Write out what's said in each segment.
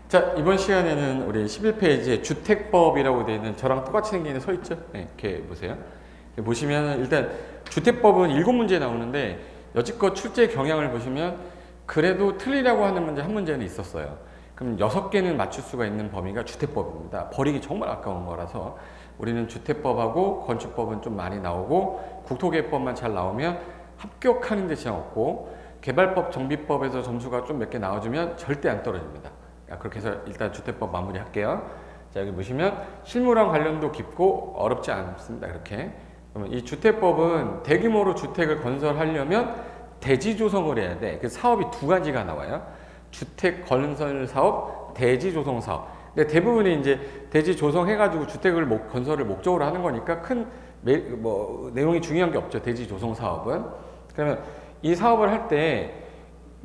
자, 이번 시간에는 우리 11페이지에 주택법이라고 되어 있는 저랑 똑같이 생긴 서 있죠? 네, 이렇게 보세요. 보시면 일단 주택법은 7문제 나오는데 여지껏 출제 경향을 보시면 그래도 틀리라고 하는 문제 한 문제는 있었어요. 그럼 6개는 맞출 수가 있는 범위가 주택법입니다. 버리기 정말 아까운 거라서 우리는 주택법하고 건축법은 좀 많이 나오고 국토개법만 잘 나오면 합격하는 데 지장 없고 개발법, 정비법에서 점수가 좀 몇 개 나와주면 절대 안 떨어집니다. 그렇게 해서 일단 주택법 마무리 할게요. 자, 여기 보시면 실무랑 관련도 깊고 어렵지 않습니다. 이렇게. 그러면 이 주택법은 대규모로 주택을 건설하려면 대지 조성을 해야 돼. 그 사업이 두 가지가 나와요. 주택 건설 사업, 대지 조성 사업. 근데 대부분이 이제 대지 조성해가지고 주택을 건설을 목적으로 하는 거니까 큰 내용이 중요한 게 없죠. 대지 조성 사업은. 그러면 이 사업을 할 때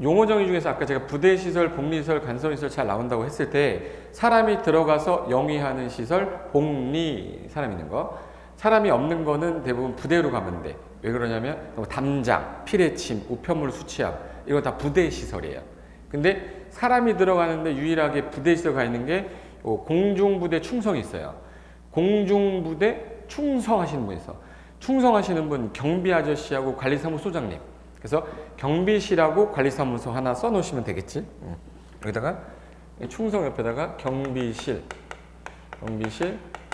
용어 정의 중에서 아까 제가 부대시설, 복리시설, 간선시설 잘 나온다고 했을 때 사람이 들어가서 영위하는 시설, 복리, 사람 있는 거. 사람이 없는 거는 대부분 부대로 가면 돼. 왜 그러냐면 담장, 피뢰침, 우편물 수취함 이건 다 부대시설이에요. 근데 사람이 들어가는데 유일하게 부대시설 가 있는 게 공중부대 충성이 있어요. 공중부대 충성하시는 분이 있어. 충성하시는 분 경비 아저씨하고 관리사무소장님. 그래서 경비실하고 관리사무소 하나 써놓으시면 되겠지. 여기다가 충성 옆에다가 경비실,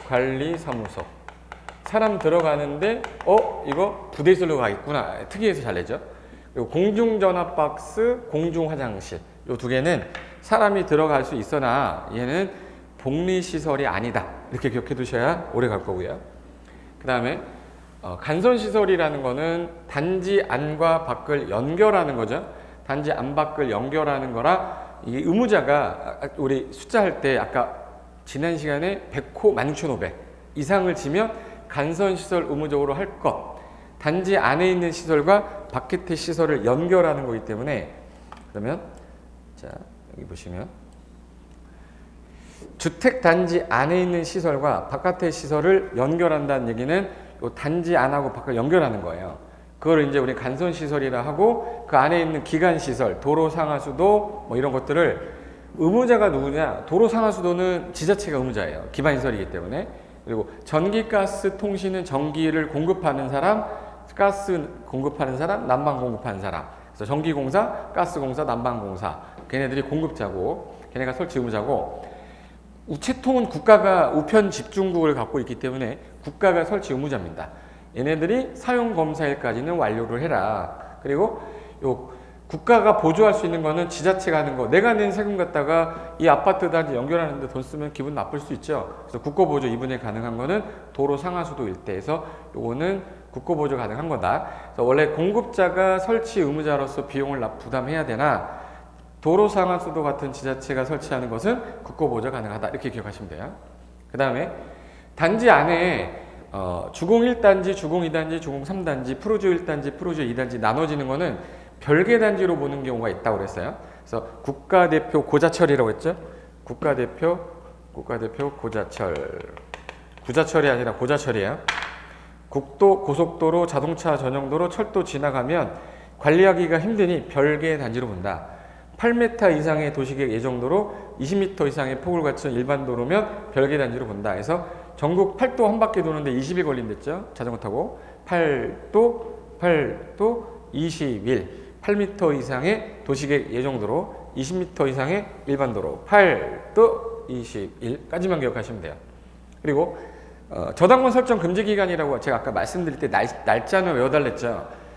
관리사무소. 사람 들어가는데 이거 부대시설로 가 있구나. 특이해서 잘 내죠. 그리고 공중전화박스, 공중화장실. 이 두 개는 사람이 들어갈 수 있으나 얘는 복리시설이 아니다. 이렇게 기억해 두셔야 오래 갈 거고요. 그 다음에 간선시설이라는 거는 단지 안과 밖을 연결하는 거죠. 단지 안 밖을 연결하는 거라 이게 의무자가 우리 숫자 할 때 아까 지난 시간에 100호 16,500 이상을 지면 간선시설 의무적으로 할 것. 단지 안에 있는 시설과 바깥의 시설을 연결하는 거기 때문에 그러면 자 여기 보시면 주택 단지 안에 있는 시설과 바깥의 시설을 연결한다는 얘기는 요 단지 안하고 바깥 연결하는 거예요. 그걸 이제 우리 간선시설이라 하고 그 안에 있는 기간시설, 도로상하수도 뭐 이런 것들을 의무자가 누구냐? 도로상하수도는 지자체가 의무자예요. 기반시설이기 때문에. 그리고 전기, 가스, 통신은 전기를 공급하는 사람, 가스 공급하는 사람, 난방 공급하는 사람. 그래서 전기공사, 가스공사, 난방공사. 걔네들이 공급자고, 걔네가 설치 의무자고. 우체통은 국가가 우편 집중국을 갖고 있기 때문에 국가가 설치 의무자입니다. 얘네들이 사용검사일까지는 완료를 해라. 그리고 요 국가가 보조할 수 있는 거는 지자체가 하는 거. 내가 낸 세금 갖다가 이 아파트 단지 연결하는데 돈 쓰면 기분 나쁠 수 있죠. 그래서 국고보조 2분의 가능한 거는 도로 상하수도 일대에서 요거는 국고보조 가능한 거다. 그래서 원래 공급자가 설치 의무자로서 비용을 부담해야 되나 도로상하수도 같은 지자체가 설치하는 것은 국고보조 가능하다. 이렇게 기억하시면 돼요. 그 다음에 단지 안에 주공 1단지, 주공 2단지, 주공 3단지, 프로조 1단지, 프로조 2단지 나눠지는 거는 별개 단지로 보는 경우가 있다고 그랬어요. 그래서 국가대표 고자철이라고 했죠. 국가대표 고자철. 구자철이 아니라 고자철이에요. 국도, 고속도로, 자동차 전용도로, 철도 지나가면 관리하기가 힘드니 별개 단지로 본다. 8m 이상의 도시계획 예정도로 20m 이상의 폭을 갖춘 일반 도로면 별개 단지로 본다. 그래서 전국 8도 한 바퀴 도는데 20일 걸린댔죠. 자전거 타고 8도 20일 8m 이상의 도시계획 예정도로 20m 이상의 일반 도로 8도 20일까지만 기억하시면 돼요. 그리고 저당권 설정 금지 기간이라고 제가 아까 말씀드릴 때 날짜는 외워달랬죠.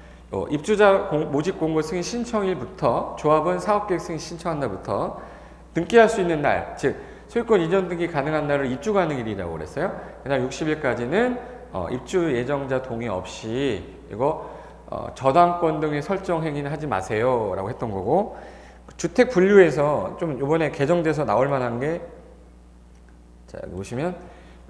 입주자 모집 공고 승인 신청일부터 조합은 사업계획 승인 신청한 날부터 등기할 수 있는 날, 즉 소유권 이전 등기 가능한 날을 입주 가능일이라고 그랬어요. 그다음 60일까지는 입주 예정자 동의 없이 이거 저당권 등의 설정 행위는 하지 마세요 라고 했던 거고, 주택 분류에서 좀 이번에 개정돼서 나올 만한 게 자 여기 보시면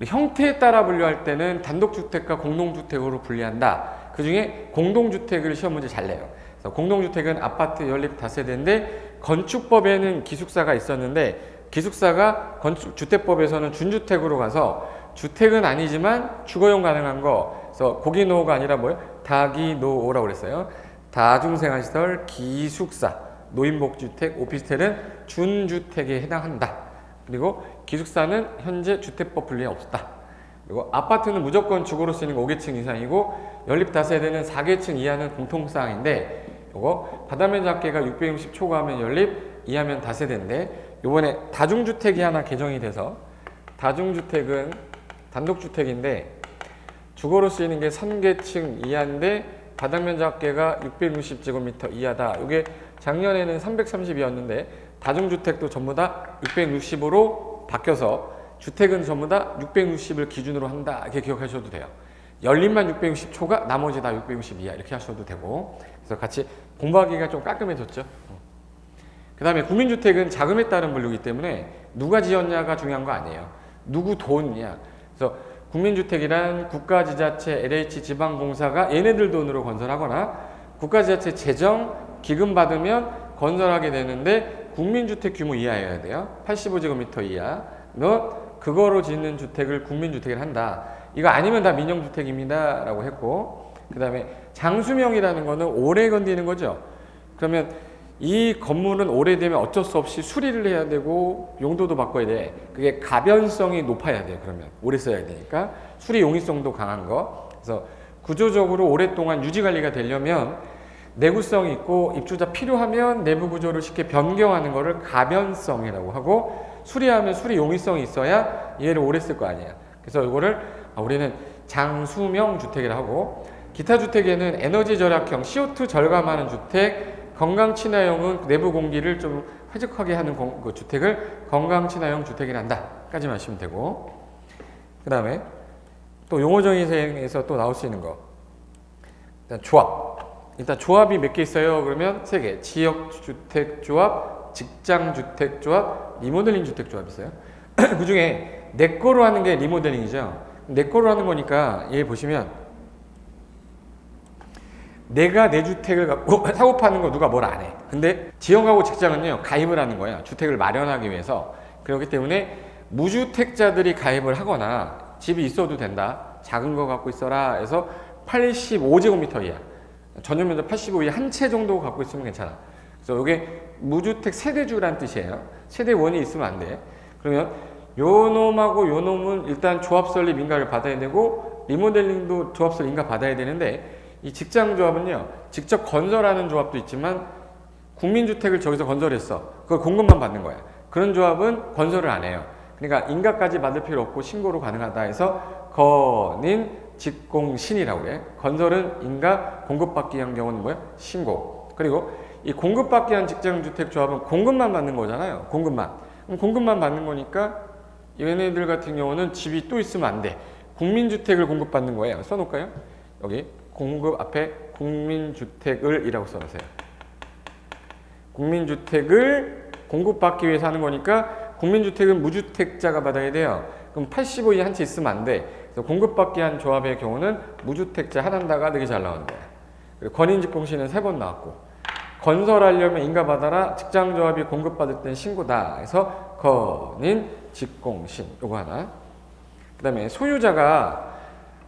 형태에 따라 분류할 때는 단독주택과 공동주택으로 분리한다. 그 중에 공동주택을 시험 문제 잘 내요. 그래서 공동주택은 아파트 연립 다세대인데 건축법에는 기숙사가 있었는데 기숙사가 주택법에서는 준주택으로 가서 주택은 아니지만 주거용 가능한 거. 그래서 고기노후가 아니라 뭐예요? 다기노후라고 그랬어요. 다중생활시설, 기숙사, 노인복주택, 오피스텔은 준주택에 해당한다. 그리고 기숙사는 현재 주택법 분리에 없다. 그리고 아파트는 무조건 주거로 쓰이는 거 5계층 이상이고 연립 다세대는 4계층 이하는 공통사항인데 요거 바닥면적 합계가 660 초과하면 연립, 이하면 다세대인데 요번에 다중주택이 하나 개정이 돼서 다중주택은 단독주택인데 주거로 쓰이는 게 3계층 이하인데 바닥면적 합계가 660제곱미터 이하다. 이게 작년에는 330이었는데 다중주택도 전부 다 660으로 바뀌어서 주택은 전부 다 660을 기준으로 한다. 이렇게 기억하셔도 돼요. 연립만 660 초과, 나머지 다 660 이하 이렇게 하셔도 되고. 그래서 같이 공부하기가 좀 깔끔해졌죠. 그 다음에 국민주택은 자금에 따른 분류이기 때문에 누가 지었냐가 중요한 거 아니에요. 누구 돈이냐. 그래서 국민주택이란 국가지자체, LH, 지방공사가 얘네들 돈으로 건설하거나 국가지자체 재정, 기금 받으면 건설하게 되는데 국민주택 규모 이하여야 돼요. 85제곱미터 이하. 너 그거로 짓는 주택을 국민주택을 한다. 이거 아니면 다 민영주택입니다. 라고 했고 그 다음에 장수명이라는 거는 오래 건드리는 거죠. 그러면 이 건물은 오래되면 어쩔 수 없이 수리를 해야 되고 용도도 바꿔야 돼. 그게 가변성이 높아야 돼요. 그러면 오래 써야 되니까 수리 용이성도 강한 거. 그래서 구조적으로 오랫동안 유지관리가 되려면 내구성이 있고 입주자 필요하면 내부 구조를 쉽게 변경하는 거를 가변성이라고 하고 수리하면 수리 용이성이 있어야 얘를 오래 쓸 거 아니에요. 그래서 이거를 우리는 장수명 주택이라고 하고 기타 주택에는 에너지 절약형 CO2 절감하는 주택, 건강 친화형은 내부 공기를 좀 회적하게 하는 그 주택을 건강 친화형 주택이란다 까지만 하시면 되고 그 다음에 또 용어 정의에서 또 나올 수 있는 거 일단 조합 일단 조합이 몇 개 있어요? 그러면 3개 지역주택조합, 직장주택조합, 리모델링 주택조합 있어요. 그 중에 내 거로 하는 게 리모델링이죠. 내 거로 하는 거니까 얘 보시면 내가 내 주택을 갖고 사고 파는 거 누가 뭘 안 해. 근데 지역하고 직장은요 가입을 하는 거야. 주택을 마련하기 위해서. 그렇기 때문에 무주택자들이 가입을 하거나 집이 있어도 된다. 작은 거 갖고 있어라 해서 85제곱미터 이하 전용 면적 85 이하 한 채 정도 갖고 있으면 괜찮아. 그래서 이게 무주택 세대주란 뜻이에요. 세대원이 있으면 안 돼. 그러면 요 놈하고 요 놈은 일단 조합 설립 인가를 받아야 되고 리모델링도 조합 설립 인가 받아야 되는데 이 직장조합은요 직접 건설하는 조합도 있지만 국민주택을 저기서 건설했어. 그걸 공급만 받는 거야. 그런 조합은 건설을 안 해요. 그러니까 인가까지 받을 필요 없고 신고로 가능하다 해서 건인 직공신이라고 해. 건설은 인가, 공급받기 위한 경우는 뭐야? 신고. 그리고 이 공급받기 위한 직장주택조합은 공급만 받는 거잖아요. 공급만. 그럼 공급만 받는 거니까 얘네들 같은 경우는 집이 또 있으면 안 돼. 국민주택을 공급받는 거예요. 써놓을까요? 여기 공급 앞에 국민주택을 이라고 써놓으세요. 국민주택을 공급받기 위해서 하는 거니까 국민주택은 무주택자가 받아야 돼요. 그럼 85 이하 한 채 있으면 안 돼. 그래서 공급받기 한 조합의 경우는 무주택자 하나다가 되게 잘 나오는 거야. 그리고 건인직공신은 3번 나왔고 건설하려면 인가받아라. 직장조합이 공급받을 땐 신고다. 그래서 건인직공신 요거 하나. 그 다음에 소유자가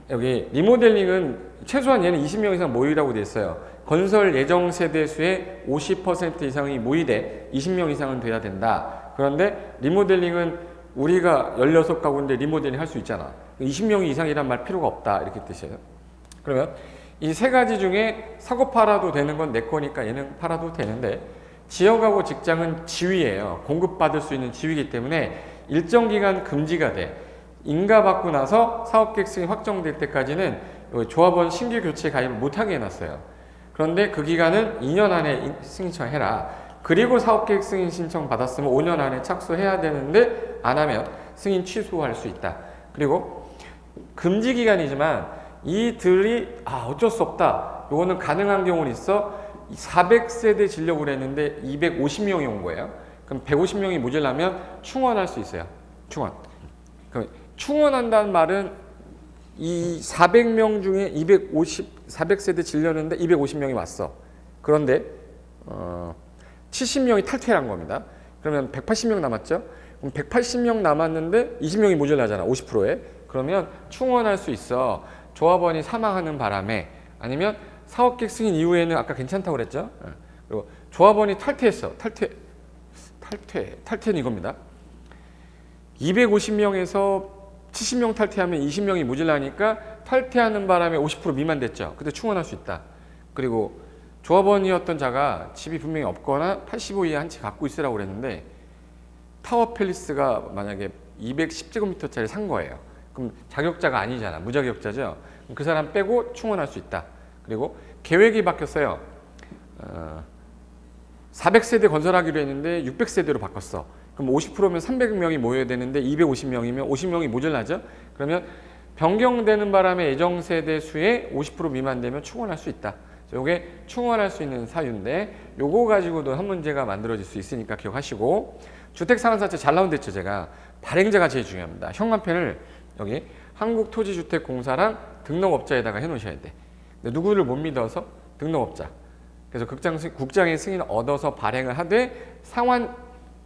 여기 리모델링은 최소한 얘는 20명 이상 모이라고 돼 있어요. 건설 예정 세대 수의 50% 이상이 모이되 20명 이상은 돼야 된다. 그런데 리모델링은 우리가 16가구인데 리모델링 할 수 있잖아. 20명 이상이란 말 필요가 없다. 이렇게 뜻이에요. 그러면 이 3가지 중에 사고 팔아도 되는 건 내 거니까 얘는 팔아도 되는데 지역하고 직장은 지위예요. 공급받을 수 있는 지위이기 때문에 일정 기간 금지가 돼. 인가받고 나서 사업계획 승인 확정될 때까지는 조합원 신규 교체 가입을 못하게 해놨어요. 그런데 그 기간은 2년 안에 승인청해라. 그리고 사업계획 승인 신청 받았으면 5년 안에 착수해야 되는데 안 하면 승인 취소할 수 있다. 그리고 금지 기간이지만 이들이 어쩔 수 없다. 요거는 가능한 경우는 있어. 400세대 진력을 했는데 250명이 온 거예요. 그럼 150명이 모자라면 충원할 수 있어요. 충원. 그럼 충원한다는 말은 이 400명 중에 400세대 질렸는데 250명이 왔어. 그런데 70명이 탈퇴를 한 겁니다. 그러면 180명 남았죠? 그럼 180명 남았는데 20명이 모자라잖아. 50%에. 그러면 충원할 수 있어. 조합원이 사망하는 바람에 아니면 사업계획 승인 이후에는 아까 괜찮다고 그랬죠? 그리고 조합원이 탈퇴했어. 탈퇴는 이겁니다. 250명에서 70명 탈퇴하면 20명이 모자라니까 탈퇴하는 바람에 50% 미만 됐죠. 그때 충원할 수 있다. 그리고 조합원이었던 자가 집이 분명히 없거나 85 이하 한 채 갖고 있으라고 그랬는데 타워 팰리스가 만약에 210제곱미터짜리 산 거예요. 그럼 자격자가 아니잖아. 무자격자죠. 그럼 그 사람 빼고 충원할 수 있다. 그리고 계획이 바뀌었어요. 400세대 건설하기로 했는데 600세대로 바꿨어. 그럼 50%면 300명이 모여야 되는데 250명이면 50명이 모자라죠. 그러면 변경되는 바람에 예정세대 수의 50% 미만 되면 충원할 수 있다. 이게 충원할 수 있는 사유인데 요거 가지고도 한 문제가 만들어질 수 있으니까 기억하시고, 주택상한사채 잘 나온 데죠. 제가 발행자가 제일 중요합니다. 현관펜을 여기 한국토지주택공사랑 등록업자에다가 해놓으셔야 돼. 근데 누구를 못 믿어서 등록업자. 그래서 국장의 승인을 얻어서 발행을 하되 상환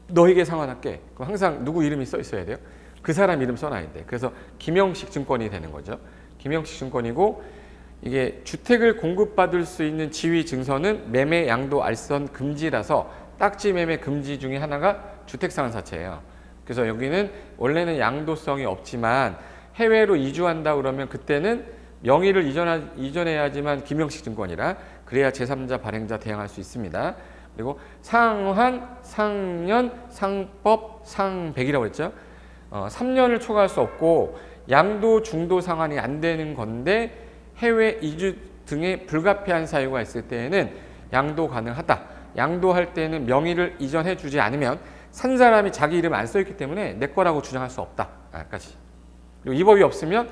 너에게 상환할게. 그럼 항상 누구 이름이 써 있어야 돼요. 그 사람 이름 써놔야 돼. 그래서 김영식 증권이 되는 거죠. 김영식 증권이고, 이게 주택을 공급받을 수 있는 지위 증서는 매매 양도 알선 금지라서 딱지 매매 금지 중에 하나가 주택상한사채예요. 그래서 여기는 원래는 양도성이 없지만 해외로 이주한다 그러면 그때는 명의를 이전해야지만 김영식 증권이라 그래야 제3자 발행자 대항할 수 있습니다. 그리고 상환, 상년, 상법, 상백이라고 했죠. 3년을 초과할 수 없고 양도, 중도 상환이 안 되는 건데 해외 이주 등의 불가피한 사유가 있을 때에는 양도 가능하다. 양도할 때는 명의를 이전해 주지 않으면 산 사람이 자기 이름 안 써있기 때문에 내 거라고 주장할 수 없다. 까지. 그리고 이 법이 없으면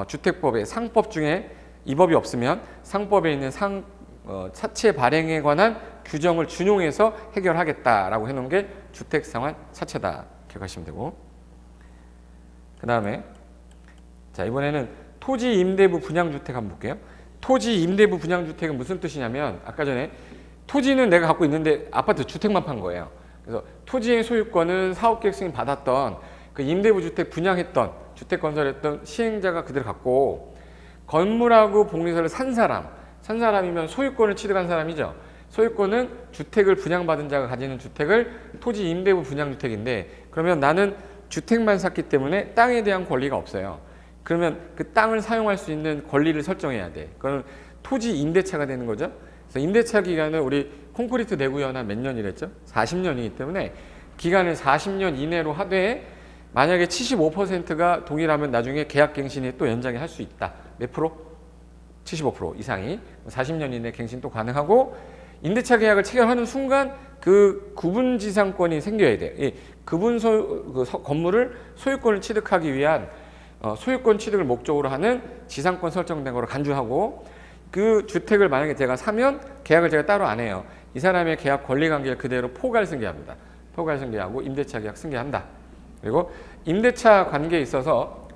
주택법의 상법 중에 이 법이 없으면 상법에 있는 사채 발행에 관한 규정을 준용해서 해결하겠다라고 해놓은 게 주택상환 사채다. 기억하시면 되고, 그 다음에 자 이번에는 토지 임대부 분양주택 한번 볼게요. 토지 임대부 분양주택은 무슨 뜻이냐면 아까 전에 토지는 내가 갖고 있는데 아파트 주택만 판 거예요. 그래서 토지의 소유권은 사업계획 승인 받았던 그 임대부 주택 분양했던 주택 건설했던 시행자가 그대로 갖고 건물하고 복리서를 산 사람이면 소유권을 취득한 사람이죠. 소유권은 주택을 분양받은 자가 가지는 주택을 토지 임대부 분양주택인데, 그러면 나는 주택만 샀기 때문에 땅에 대한 권리가 없어요. 그러면 그 땅을 사용할 수 있는 권리를 설정해야 돼. 그건 토지 임대차가 되는 거죠. 그래서 임대차 기간은 우리 콘크리트 내구연한 몇 년이랬죠? 40년이기 때문에 기간을 40년 이내로 하되 만약에 75%가 동일하면 나중에 계약갱신이 또 연장이 할 수 있다. 몇 프로? 75% 이상이 40년 이내 갱신 또 가능하고, 임대차 계약을 체결하는 순간 그 구분지상권이 생겨야 돼요. 이 건물을 소유권을 취득하기 위한 소유권 취득을 목적으로 하는 지상권 설정된 거로 간주하고, 그 주택을 만약에 제가 사면 계약을 제가 따로 안 해요. 이 사람의 계약 권리관계를 그대로 포괄 승계합니다. 포괄 승계하고 임대차 계약 승계한다. 그리고 임대차 관계에 있어서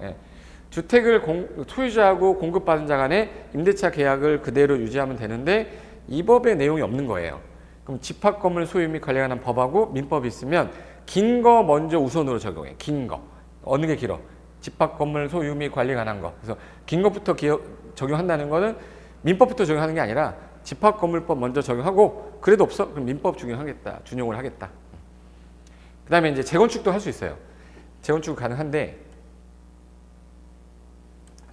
주택을 소유자하고 공급받은 자 간에 임대차 계약을 그대로 유지하면 되는데 이 법에 내용이 없는 거예요. 그럼 집합건물 소유 및 관리에 관한 법하고 민법이 있으면 긴 거 먼저 우선으로 적용해. 긴 거. 어느 게 길어? 집합건물 소유 및 관리에 관한 거. 그래서 긴 것부터 적용한다는 거는 민법부터 적용하는 게 아니라 집합건물법 먼저 적용하고, 그래도 없어? 그럼 민법 준용을 하겠다. 그 다음에 이제 재건축도 할 수 있어요. 재건축 가능한데,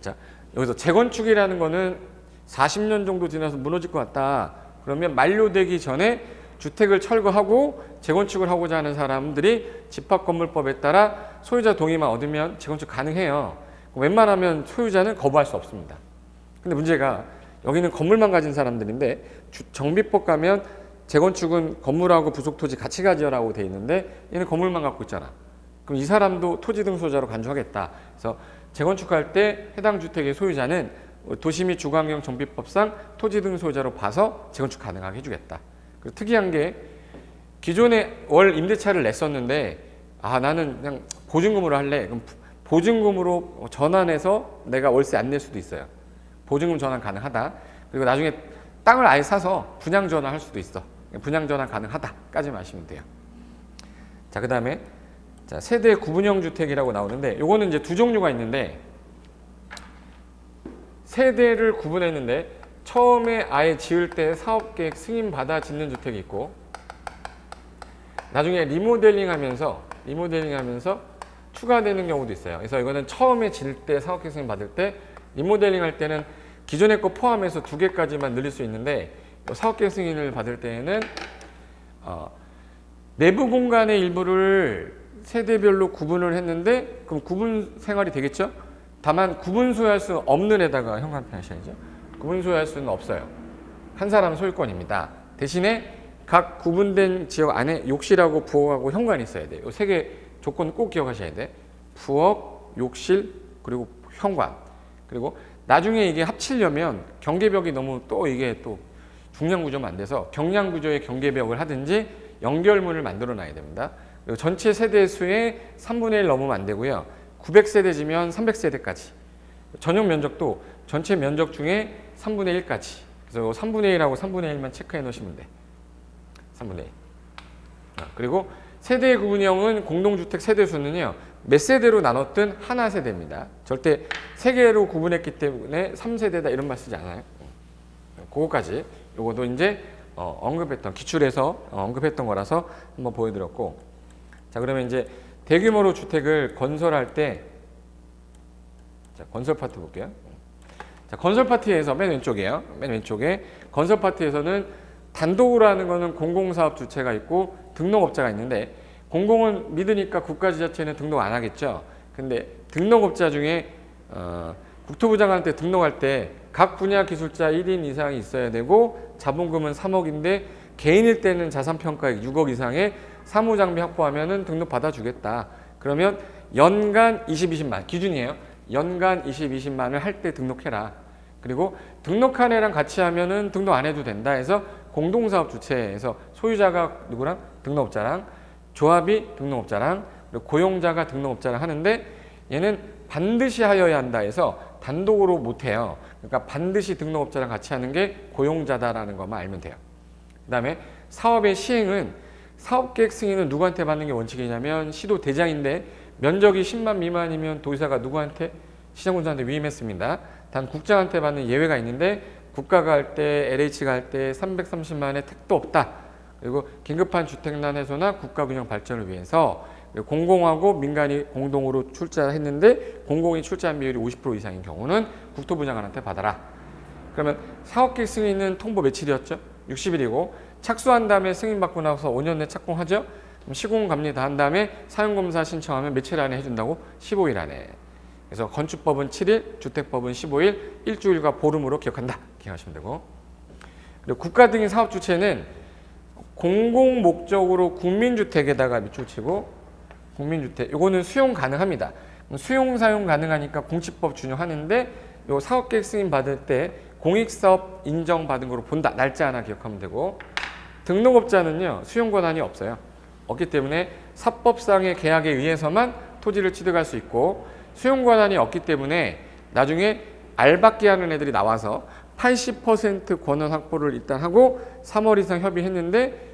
자, 여기서 재건축이라는 거는 40년 정도 지나서 무너질 것 같다. 그러면 만료되기 전에 주택을 철거하고 재건축을 하고자 하는 사람들이 집합건물법에 따라 소유자 동의만 얻으면 재건축 가능해요. 웬만하면 소유자는 거부할 수 없습니다. 근데 문제가 여기는 건물만 가진 사람들인데 정비법 가면 재건축은 건물하고 부속토지 같이 가져라고 돼 있는데 얘는 건물만 갖고 있잖아. 그럼 이 사람도 토지 등 소유자로 간주하겠다. 그래서 재건축할 때 해당 주택의 소유자는 도시 및 주거환경 정비법상 토지 등 소유자로 봐서 재건축 가능하게 해주겠다. 그리고 특이한 게 기존에 월 임대차를 냈었는데 나는 그냥 보증금으로 할래. 그럼 보증금으로 전환해서 내가 월세 안 낼 수도 있어요. 보증금 전환 가능하다. 그리고 나중에 땅을 아예 사서 분양 전환할 수도 있어. 분양 전환 가능하다까지만 아시면 돼요. 자, 그 다음에 세대 구분형 주택이라고 나오는데 요거는 이제 두 종류가 있는데, 세대를 구분했는데 처음에 아예 지을 때 사업계획 승인 받아 짓는 주택이 있고, 나중에 리모델링 하면서 추가되는 경우도 있어요. 그래서 이거는 처음에 질 때 사업계획승인 받을 때 리모델링 할 때는 기존의 거 포함해서 2개까지만 늘릴 수 있는데 사업계획승인을 받을 때에는 내부 공간의 일부를 세대별로 구분을 했는데 그럼 구분 생활이 되겠죠? 다만 구분 소유할 수 없는 에다가 현관편 하셔야죠. 구분 소유할 수는 없어요. 한 사람 소유권입니다. 대신에 각 구분된 지역 안에 욕실하고 부엌하고 현관이 있어야 돼요. 이 3개 조건 꼭 기억하셔야 돼. 부엌, 욕실, 그리고 현관. 그리고 나중에 이게 합치려면 경계벽이 너무 또 이게 또 중량구조면 안 돼서 경량구조의 경계벽을 하든지 연결문을 만들어 놔야 됩니다. 그리고 전체 세대 수의 3분의 1 넘으면 안 되고요. 900세대지면 300세대까지. 전용 면적도 전체 면적 중에 3분의 1까지. 그래서 3분의 1하고 3분의 1만 체크해 놓으시면 돼. 3분의 1. 그리고 세대 구분형은 공동주택 세대수는요. 몇 세대로 나눴든 하나 세대입니다. 절대 3개로 구분했기 때문에 3세대다 이런 말 쓰지 않아요. 그거까지. 요것도 이제 언급했던 기출에서 언급했던 거라서 한번 보여드렸고, 자 그러면 이제 대규모로 주택을 건설할 때, 자 건설 파트 볼게요. 자 건설 파트에서 맨 왼쪽이에요. 맨 왼쪽에 건설 파트에서는 단독으로 하는 거는 공공사업 주체가 있고 등록업자가 있는데, 공공은 믿으니까 국가지자체는 등록 안 하겠죠. 근데 등록업자 중에 국토부 장관한테 등록할 때 각 분야 기술자 1인 이상이 있어야 되고 자본금은 3억인데 개인일 때는 자산평가액 6억 이상의 사무장비 확보하면은 등록 받아주겠다. 그러면 연간 20만 기준이에요. 연간 20만을 할 때 등록해라. 그리고 등록한 애랑 같이 하면은 등록 안 해도 된다 해서 공동사업 주체에서 소유자가 누구랑 등록업자랑 조합이 등록업자랑 그리고 고용자가 등록업자랑 하는데, 얘는 반드시 하여야 한다 해서 단독으로 못해요. 그러니까 반드시 등록업자랑 같이 하는 게 고용자다라는 것만 알면 돼요. 그 다음에 사업의 시행은 사업계획 승인은 누구한테 받는 게 원칙이냐면 시도대장인데 면적이 10만 미만이면 도지사가 누구한테? 시장군수한테 위임했습니다. 단 국장한테 받는 예외가 있는데 국가가 할 때, LH가 할 때 330만의 택도 없다. 그리고 긴급한 주택난 해소나 국가균형 발전을 위해서 공공하고 민간이 공동으로 출자했는데 공공이 출자한 비율이 50% 이상인 경우는 국토부 장관한테 받아라. 그러면 사업계획 승인은 통보 며칠이었죠? 60일이고 착수한 다음에 승인받고 나서 5년 내 착공하죠? 그럼 시공 감리 다 한 다음에 사용검사 신청하면 며칠 안에 해준다고? 15일 안에. 그래서 건축법은 7일, 주택법은 15일, 일주일과 보름으로 기억한다. 기억하시면 되고. 그리고 국가 등의 사업 주체는 공공 목적으로 국민주택에다가 밑줄 치고, 국민주택 요거는 수용 가능합니다. 수용 사용 가능하니까 공시법 준용하는데 요 사업계획 승인 받을 때 공익사업 인정받은 거로 본다. 날짜 하나 기억하면 되고, 등록업자는요 수용 권한이 없어요. 없기 때문에 사법상의 계약에 의해서만 토지를 취득할 수 있고, 수용 권한이 없기 때문에 나중에 알박기 하는 애들이 나와서 80% 권한 확보를 일단 하고 3월 이상 협의했는데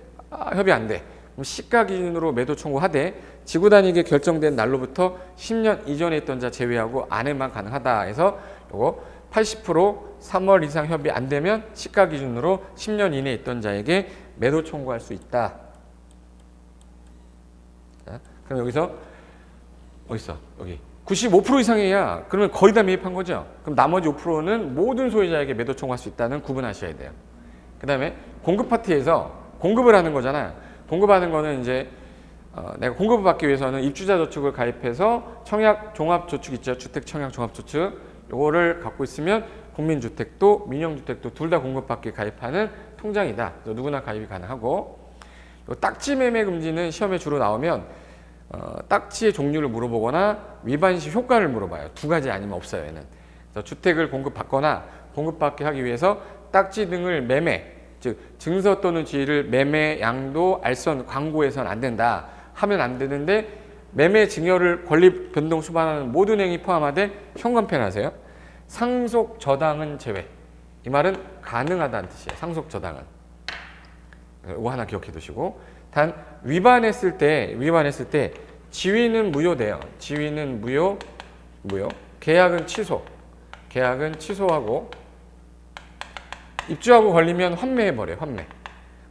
협의 안 돼. 그럼 시가 기준으로 매도 청구하되 지구 단위계 결정된 날로부터 10년 이전에 있던 자 제외하고 안에만 가능하다 해서 요거 80% 3월 이상 협의 안 되면 시가 기준으로 10년 이내에 있던 자에게 매도 청구할 수 있다. 자, 그럼 여기서 어딨어? 여기 95% 이상이야. 그러면 거의 다 매입한 거죠. 그럼 나머지 5%는 모든 소유자에게 매도 청구할 수 있다는 구분하셔야 돼요. 그 다음에 공급 파트에서 공급을 하는 거잖아. 공급하는 거는 이제 내가 공급을 받기 위해서는 입주자 저축을 가입해서 청약 종합저축 있죠. 주택 청약 종합저축 요거를 갖고 있으면 국민주택도 민영주택도 둘 다 공급받기 가입하는 통장이다. 그래서 누구나 가입이 가능하고, 요 딱지 매매 금지는 시험에 주로 나오면 딱지의 종류를 물어보거나 위반시 효과를 물어봐요. 2가지 아니면 없어요. 얘는. 그래서 주택을 공급받거나 공급받게 하기 위해서 딱지 등을 매매, 즉 증서 또는 지위를 매매, 양도, 알선, 광고해서는 안 된다. 하면 안 되는데 매매 증여를 권리 변동 수반하는 모든 행위 포함하되 현관편 하세요. 상속 저당은 제외. 이 말은 가능하다는 뜻이에요. 상속 저당은. 이거 하나 기억해 두시고, 단 위반했을 때 지위는 무효돼요. 지위는 무효. 계약은 취소. 계약은 취소하고, 입주하고 걸리면 환매해버려요.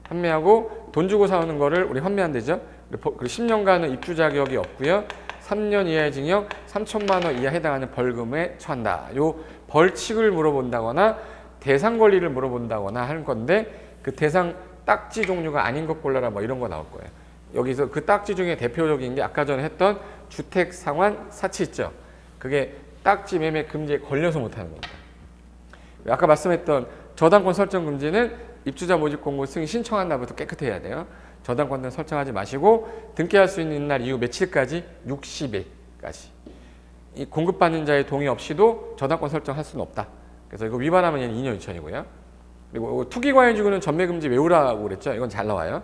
환매하고 돈 주고 사오는 거를 우리 환매한대죠. 그리고 10년간은 입주 자격이 없고요. 3년 이하의 징역 3천만 원 이하 해당하는 벌금에 처한다. 요 벌칙을 물어본다거나 대상 권리를 물어본다거나 하는 건데 그 대상 딱지 종류가 아닌 것 골라라 뭐 이런 거 나올 거예요. 여기서 그 딱지 중에 대표적인 게 아까 전에 했던 주택 상환 사치 있죠. 그게 딱지 매매 금지에 걸려서 못하는 겁니다. 아까 말씀했던 저당권 설정 금지는 입주자 모집 공고 승인 신청한 날부터 깨끗해야 돼요. 저당권은 설정하지 마시고 등기할 수 있는 날 이후 며칠까지? 60일까지. 이 공급받는 자의 동의 없이도 저당권 설정할 수는 없다. 그래서 이거 위반하면 얘는 2년 2천이고요. 그리고 투기과열지구는 전매금지 외우라고 그랬죠. 이건 잘 나와요.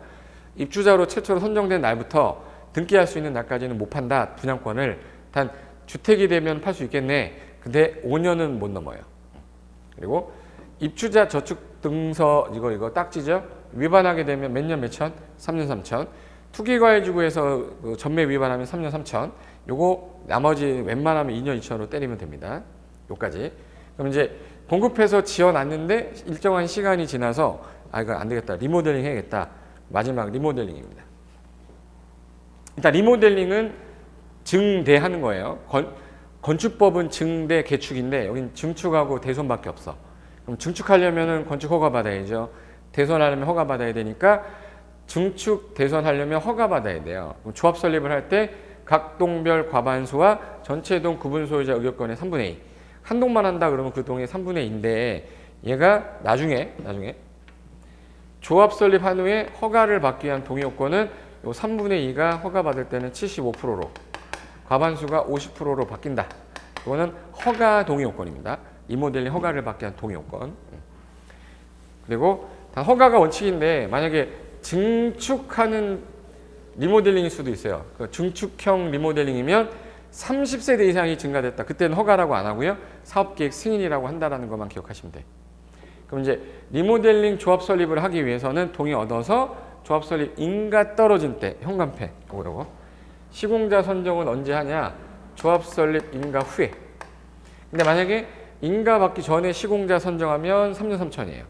입주자로 최초로 선정된 날부터 등기할 수 있는 날까지는 못 판다. 분양권을. 단 주택이 되면 팔 수 있겠네. 근데 5년은 못 넘어요. 그리고 입주자 저축 등서 이거 딱지죠. 위반하게 되면 몇 년 몇천? 3년 3천. 투기과열지구에서 그 전매 위반하면 3년 3천. 요거 나머지 웬만하면 2년 2천으로 때리면 됩니다. 요까지. 그럼 이제 공급해서 지어놨는데 일정한 시간이 지나서 이거 안 되겠다. 리모델링 해야겠다. 마지막 리모델링입니다. 일단 리모델링은 증대하는 거예요. 건축법은 증대, 개축인데 여긴 증축하고 대손밖에 없어. 그럼 증축하려면 건축 허가 받아야죠. 대손하려면 허가 받아야 되니까 증축, 대손하려면 허가 받아야 돼요. 그럼 조합 설립을 할 때 각 동별 과반수와 전체 동 구분 소유자 의결권의 3분의 2. 한 동만 한다 그러면 그 동의 3분의 2인데 얘가 나중에 조합 설립한 후에 허가를 받기 위한 동의 요건은 요 3분의 2가 허가 받을 때는 75%로 과반수가 50%로 바뀐다. 이거는 허가 동의 요건입니다. 리모델링 허가를 받기 위한 동의 요건. 그리고 단 허가가 원칙인데 만약에 증축하는 리모델링일 수도 있어요. 그 증축형 리모델링이면 30세대 이상이 증가됐다. 그때는 허가라고 안 하고요. 사업계획 승인이라고 한다는 것만 기억하시면 돼요. 그럼 이제 리모델링 조합 설립을 하기 위해서는 동의 얻어서 조합 설립 인가 떨어진 때 현관패 그러고 시공자 선정은 언제 하냐? 조합 설립 인가 후에. 근데 만약에 인가 받기 전에 시공자 선정하면 3년 3천이에요.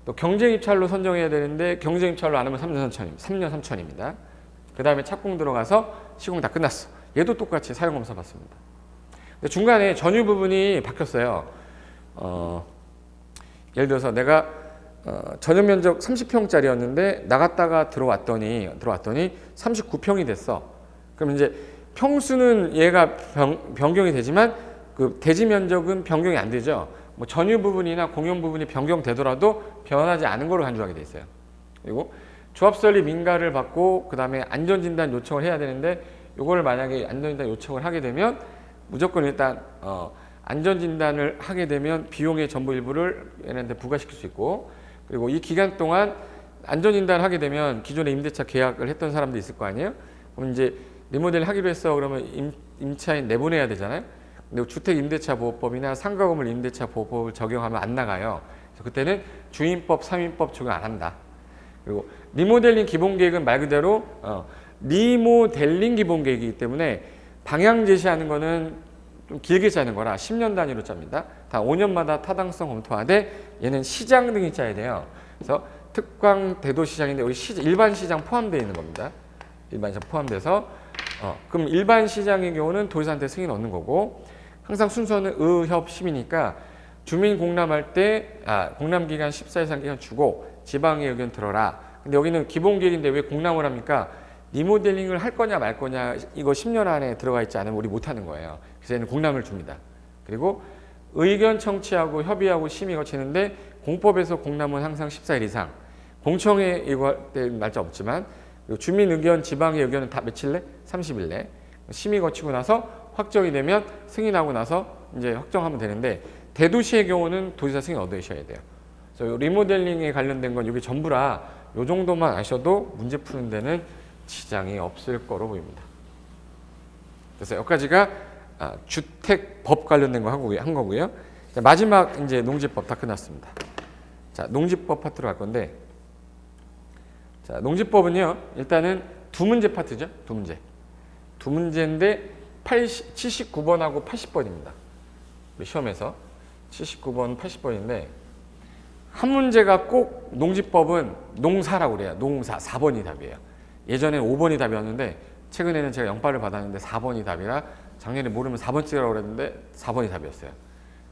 또 경쟁 입찰로 선정해야 되는데 경쟁 입찰로 안 하면 3년 3천입니다. 3년 3천입니다. 그 다음에 착공 들어가서 시공 다 끝났어. 얘도 똑같이 사용검사 받습니다. 근데 중간에 전유 부분이 바뀌었어요. 예를 들어서 내가 전용 면적 30평짜리였는데 나갔다가 들어왔더니 39평이 됐어. 그럼 이제 평수는 얘가 변경이 되지만 그 대지 면적은 변경이 안 되죠. 뭐 전유 부분이나 공용 부분이 변경되더라도 변하지 않은 걸로 간주하게 돼 있어요. 그리고 조합 설립 인가를 받고 그 다음에 안전진단 요청을 해야 되는데 이걸 만약에 안전진단 요청을 하게 되면 무조건 일단 안전진단을 하게 되면 비용의 전부 일부를 얘네한테 부과시킬 수 있고 그리고 이 기간 동안 안전진단을 하게 되면 기존에 임대차 계약을 했던 사람도 있을 거 아니에요? 그럼 이제 리모델링 하기로 했어. 그러면 임차인 내보내야 되잖아요. 근데 주택임대차보호법이나 상가건물 임대차보호법을 적용하면 안 나가요. 그래서 그때는 주임법, 상임법 적용 안 한다. 그리고 리모델링 기본계획은 말 그대로 리모델링 기본계획이기 때문에 방향 제시하는 거는 좀 길게 짜는 거라 10년 단위로 짭니다. 다 5년마다 타당성 검토하되 얘는 시장 등이 짜야 돼요. 그래서 특광 대도시장인데 우리 일반 시장 포함되어 있는 겁니다. 일반 시장 포함돼서 그럼 일반 시장의 경우는 도지사한테 승인 얻는 거고 항상 순서는 의협심이니까 주민 공람할 때 공람 기간 14일 이상 기간 주고 지방의 의견 들어라. 근데 여기는 기본 계획인데 왜 공람을 합니까? 리모델링을 할 거냐 말 거냐 이거 10년 안에 들어가 있지 않으면 우리 못 하는 거예요. 그래서 얘는 공람을 줍니다. 그리고 의견 청취하고 협의하고 심의 거치는데 공법에서 공람은 항상 14일 이상. 공청회 이거 할 때 날짜 없지만 주민 의견, 지방의 의견은 다 며칠 내? 30일 내. 심의 거치고 나서 확정이 되면 승인하고 나서 이제 확정하면 되는데 대도시의 경우는 도지사 승인 얻으셔야 돼요. 그래서 리모델링에 관련된 건 이게 전부라 이 정도만 아셔도 문제 푸는 데는 지장이 없을 거로 보입니다. 그래서 여기까지가 주택법 관련된 거 한 거고요. 자, 마지막 이제 농지법 다 끝났습니다. 자, 농지법 파트로 갈 건데, 자, 농지법은요 일단은 두 문제 파트죠. 두 문제인데 79번하고 80번입니다. 우리 시험에서 79번, 80번인데 한 문제가 꼭 농지법은 농사라고 그래요. 농사 4번이 답이에요. 예전엔 5번이 답이었는데 최근에는 제가 0발을 받았는데 4번이 답이라 작년에 모르면 4번 찍으라고 그랬는데 4번이 답이었어요.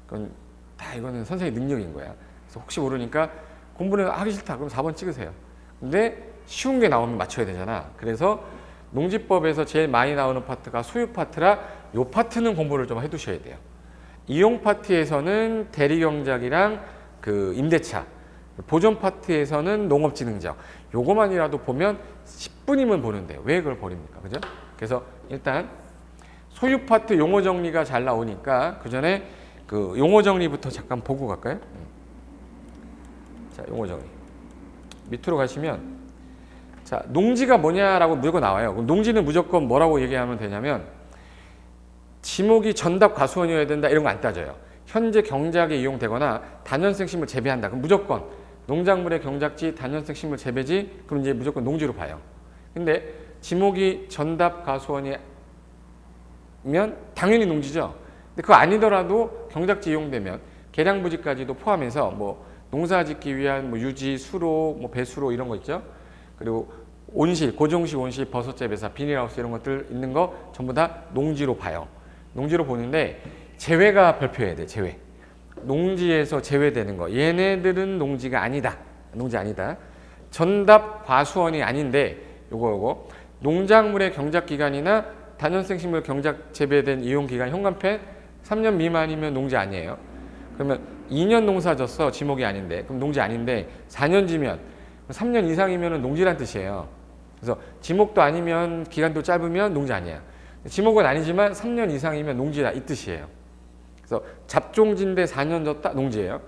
그건 다 이거는 선생님 능력인 거야. 그래서 혹시 모르니까 공부는 하기 싫다 그럼 4번 찍으세요. 근데 쉬운 게 나오면 맞춰야 되잖아. 그래서 농지법에서 제일 많이 나오는 파트가 소유 파트라 요 파트는 공부를 좀 해두셔야 돼요. 이용 파트에서는 대리경작이랑 그 임대차, 보존 파트에서는 농업진흥적 요거만이라도 보면 10분이면 보는데 왜 그걸 버립니까? 그죠? 그래서 일단 소유 파트 용어 정리가 잘 나오니까 그 전에 그 용어 정리부터 잠깐 보고 갈까요? 자, 용어 정리 밑으로 가시면 자, 농지가 뭐냐라고 무조건 나와요. 그럼 농지는 무조건 뭐라고 얘기하면 되냐면 지목이 전답 과수원이어야 된다 이런 거 안 따져요. 현재 경작에 이용되거나 단연생 식물 재배한다. 그럼 무조건 농작물의 경작지 단연생 식물 재배지 그럼 이제 무조건 농지로 봐요. 근데 지목이 전답 과수원이면 당연히 농지죠. 근데 그거 아니더라도 경작지 이용되면 계량부지까지도 포함해서 뭐 농사짓기 위한 뭐 유지, 수로, 뭐 배수로 이런 거 있죠. 그리고 온실, 고정식 온실, 버섯재배사, 비닐하우스 이런 것들 있는 거 전부 다 농지로 봐요. 농지로 보는데 제외가 별표해야 돼. 제외. 농지에서 제외되는 거. 얘네들은 농지가 아니다. 농지 아니다. 전답 과수원이 아닌데 요거 농작물의 경작 기간이나 단연생 식물 경작 재배된 이용 기간 현관펜 3년 미만이면 농지 아니에요. 그러면 2년 농사 졌어. 지목이 아닌데. 그럼 농지 아닌데 4년 지면 3년 이상이면 농지란 뜻이에요. 그래서 지목도 아니면 기간도 짧으면 농지 아니야. 지목은 아니지만 3년 이상이면 농지다 이 뜻이에요. 그래서 잡종지인데 4년 졌다 농지예요.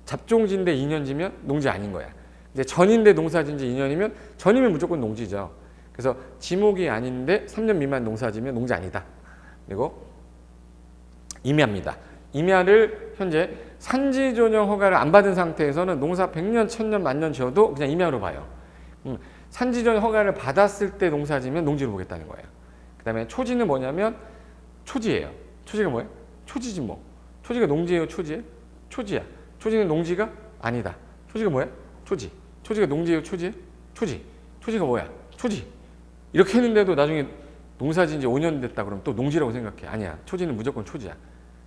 잡종지인데 2년 지면 농지 아닌 거야. 이제 전인데 농사진 지 2년이면 전이면 무조건 농지죠. 그래서 지목이 아닌데 3년 미만 농사지면 농지 아니다. 그리고 임야입니다. 임야를 현재 산지조정 허가를 안 받은 상태에서는 농사 100년, 1000년, 만년 지어도 그냥 임야로 봐요. 산지조정 허가를 받았을 때 농사지면 농지로 보겠다는 거예요. 그 다음에 초지는 뭐냐면 초지예요. 초지가 뭐예요? 초지지 뭐. 초지가 농지예요? 초지예요? 초지야. 초지는 농지가 아니다. 초지가 뭐야? 초지. 초지가 농지예요? 초지예요? 초지. 초지가 뭐야? 초지. 이렇게 했는데도 나중에 농사진 지 5년 됐다 그러면 또 농지라고 생각해. 아니야. 초지는 무조건 초지야.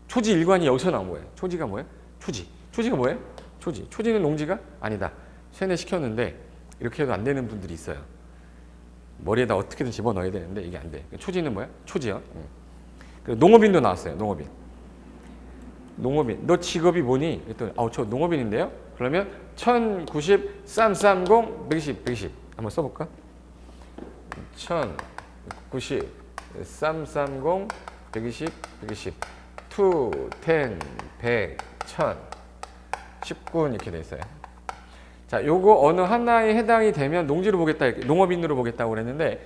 초지 일관이 여기서 나온 거예요. 초지가 뭐예요? 초지. 초지가 뭐예요? 초지. 초지는 농지가 아니다. 세뇌시켰는데 이렇게 해도 안 되는 분들이 있어요. 머리에다 어떻게든 집어넣어야 되는데 이게 안 돼. 초지는 뭐야? 초지요. 농업인도 나왔어요. 농업인. 농업인. 너 직업이 뭐니? 그랬더니 저 농업인인데요. 그러면 1090 330 120 120 한번 써볼까? 1090 330 120 120 2, 10, 100, 1000 19 이렇게 돼 있어요. 자, 요거 어느 하나에 해당이 되면 농지로 보겠다, 농업인으로 보겠다고 그랬는데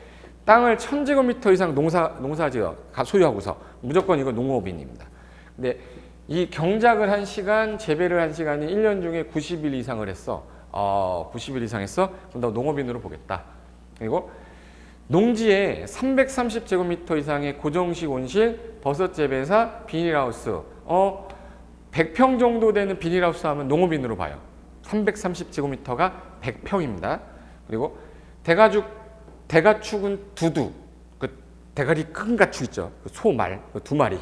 땅을 1000제곱미터 이상 농사지어 소유하고서 무조건 이거 농업인입니다. 근데 이 경작을 한 시간, 재배를 한 시간이 1년 중에 90일 이상을 했어. 90일 이상 했어? 그럼 너 농업인으로 보겠다. 그리고 농지에 330제곱미터 이상의 고정식 온실, 버섯 재배사, 비닐하우스 100평 정도 되는 비닐하우스 하면 농업인으로 봐요. 330제곱미터가 100평입니다. 그리고 대가축은 두두, 그 대가리 큰 가축 있죠. 그 소말, 그 2마리.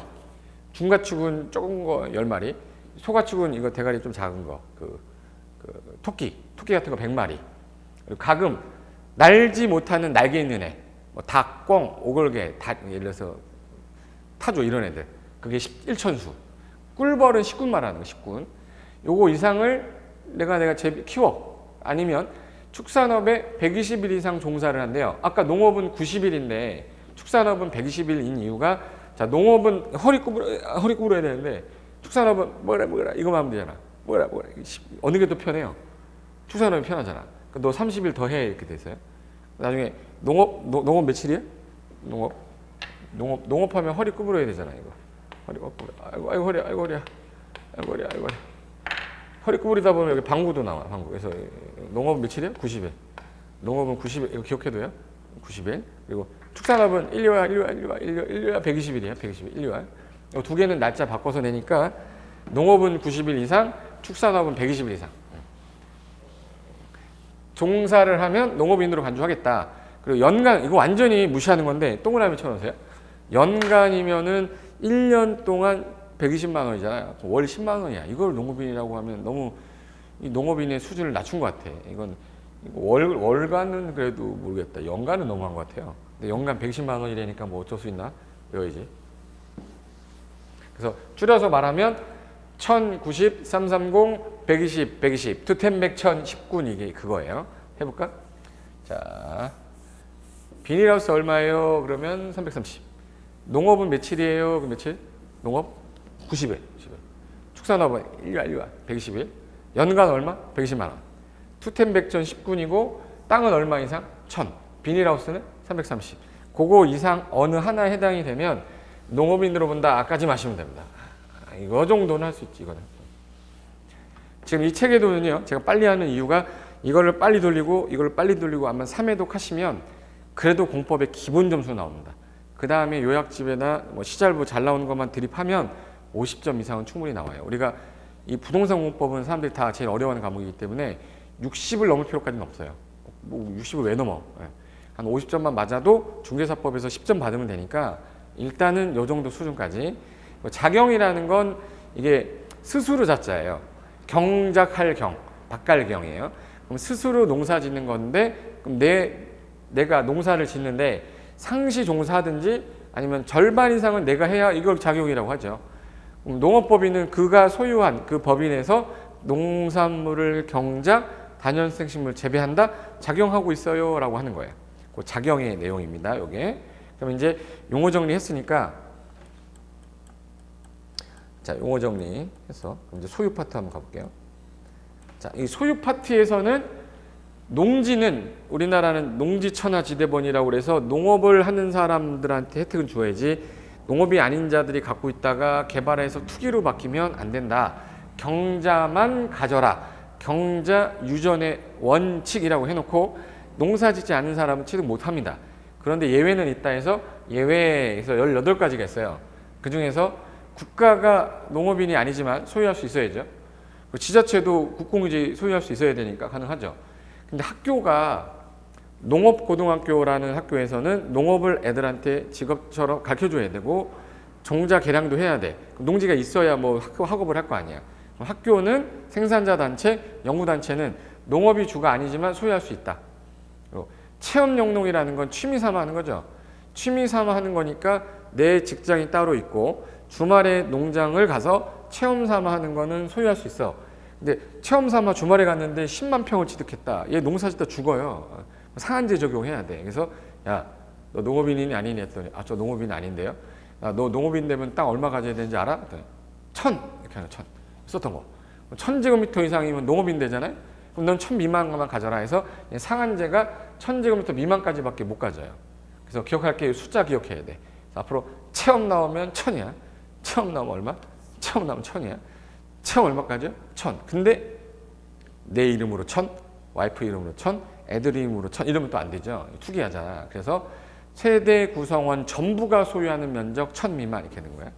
중가축은 조금 거 10마리. 소가축은 이거 대가리 좀 작은 거, 그 토끼 같은 거 100마리. 그리고 가금 날지 못하는 날개 있는 애, 뭐 닭, 꿩, 오골개, 예를 들어서 타조 이런 애들. 그게 1천수. 꿀벌은 10군 말하는 거, 10군. 요거 이상을 내가 키워. 아니면 축산업에 120일 이상 종사를 한대요. 아까 농업은 90일인데 축산업은 120일인 이유가 자, 농업은 허리 구부려야 되는데 축산업은 뭐라 이거만 하면 되잖아. 뭐라 어느 게 더 편해요? 축산업이 편하잖아. 너 30일 더 해 이렇게 돼서요. 나중에 농업 며칠이에요? 농업하면 허리 구부려야 되잖아 이거. 허리 구부려. 아이고 허리야. 허리 구부리다 보면 여기 방구도 나와. 방구. 그래서 농업은 며칠이에요? 90일. 농업은 90일. 이거 기억해둬요. 90일. 그리고 축산업은 1류와 120일이에요. 120일. 1류와. 이 두 개는 날짜 바꿔서 내니까 농업은 90일 이상, 축산업은 120일 이상. 종사를 하면 농업인으로 간주하겠다. 그리고 연간, 이거 완전히 무시하는 건데 동그라미 쳐놓으세요. 연간이면은 1년 동안 120만 원이잖아요. 월 10만 원이야. 이걸 농업인이라고 하면 너무 이 농업인의 수준을 낮춘 것 같아. 이건 월간은 그래도 모르겠다. 연간은 너무한 것 같아요. 근데 연간 110만 원이라니까 뭐 어쩔 수 있나? 외워야지. 그래서 줄여서 말하면 1090, 330, 120, 120, 투텐백 1019 이게 그거예요. 해볼까? 자, 비닐하우스 얼마예요? 그러면 330. 농업은 며칠이에요? 그 며칠? 농업? 90일. 축산업은 1월 120일. 연간 얼마? 120만 원. 투텐백 1019이고 땅은 얼마 이상? 1000. 비닐하우스는 330. 그거 이상 어느 하나에 해당이 되면 농업인으로 본다. 아까지 마시면 됩니다. 이거 정도는 할 수 있지, 이거는. 지금 이 책에도는요, 제가 빨리 하는 이유가 이거를 빨리 돌리고 이걸 빨리 돌리고 아마 3회독 하시면 그래도 공법의 기본 점수 나옵니다. 그 다음에 요약집에나 뭐 시잘부 잘 나오는 것만 드립하면 50점 이상은 충분히 나와요. 우리가 이 부동산 공법은 사람들이 다 제일 어려워하는 과목이기 때문에 60을 넘을 필요까지는 없어요. 뭐 60을 왜 넘어? 한 50점만 맞아도 중개사법에서 10점 받으면 되니까 일단은 요 정도 수준까지. 작용이라는 건 이게 스스로 자자예요. 경작할 경, 박갈경이에요. 그럼 스스로 농사 짓는 건데 그럼 내가 농사를 짓는데 상시 종사하든지 아니면 절반 이상은 내가 해야 이걸 작용이라고 하죠. 농업법인은 그가 소유한 그 법인에서 농산물을 경작, 다년생식물 재배한다, 작용하고 있어요 라고 하는 거예요. 그 작용의 내용입니다. 요게. 그럼 이제 용어 정리했으니까 자, 용어 정리해서 이제 소유 파트 한번 가볼게요. 자, 이 소유 파트에서는 농지는 우리나라는 농지천하지대본이라고 그래서 농업을 하는 사람들한테 혜택은 줘야지 농업이 아닌 자들이 갖고 있다가 개발해서 투기로 바뀌면 안 된다. 경자만 가져라. 경자 유전의 원칙이라고 해놓고 농사 짓지 않는 사람은 취득 못합니다. 그런데 예외는 있다 해서 예외에서 18가지가 있어요. 그 중에서 국가가 농업인이 아니지만 소유할 수 있어야죠. 지자체도 국공유지 소유할 수 있어야 되니까 가능하죠. 근데 학교가 농업고등학교라는 학교에서는 농업을 애들한테 직업처럼 가르쳐줘야 되고 종자 개량도 해야 돼. 농지가 있어야 뭐 학업을 할 거 아니야. 학교는 생산자 단체, 연구 단체는 농업이 주가 아니지만 소유할 수 있다. 체험 영농이라는 건 취미 삼아 하는 거죠. 취미 삼아 하는 거니까 내 직장이 따로 있고 주말에 농장을 가서 체험 삼아 하는 거는 소유할 수 있어. 근데 체험 삼아 주말에 갔는데 10만 평을 취득했다. 얘 농사 짓다 죽어요. 상한제 적용해야 돼. 그래서 야, 너 농업인이니 아니니 했더니 아, 저 농업인 아닌데요. 야, 너 농업인 되면 땅 얼마 가져야 되는지 알아? 1000 이렇게 하는 1000 썼던 거. 1000제곱미터 이상이면 농업인 되잖아요. 그럼 넌 1000 미만만 가져라 해서 상한제가 1000제곱미터 미만까지밖에 못 가져요. 그래서 기억할 게 숫자 기억해야 돼. 앞으로 체험 나오면 1000이야. 체험 나오면 얼마? 체험 나오면 1000이야. 체험 얼마까지요? 1000. 근데 내 이름으로 1000, 와이프 이름으로 1000, 애들 이름으로 1000 이러면 또 안 되죠. 투기하잖아. 그래서 세대 구성원 전부가 소유하는 면적 1000 미만 이렇게 되는 거야.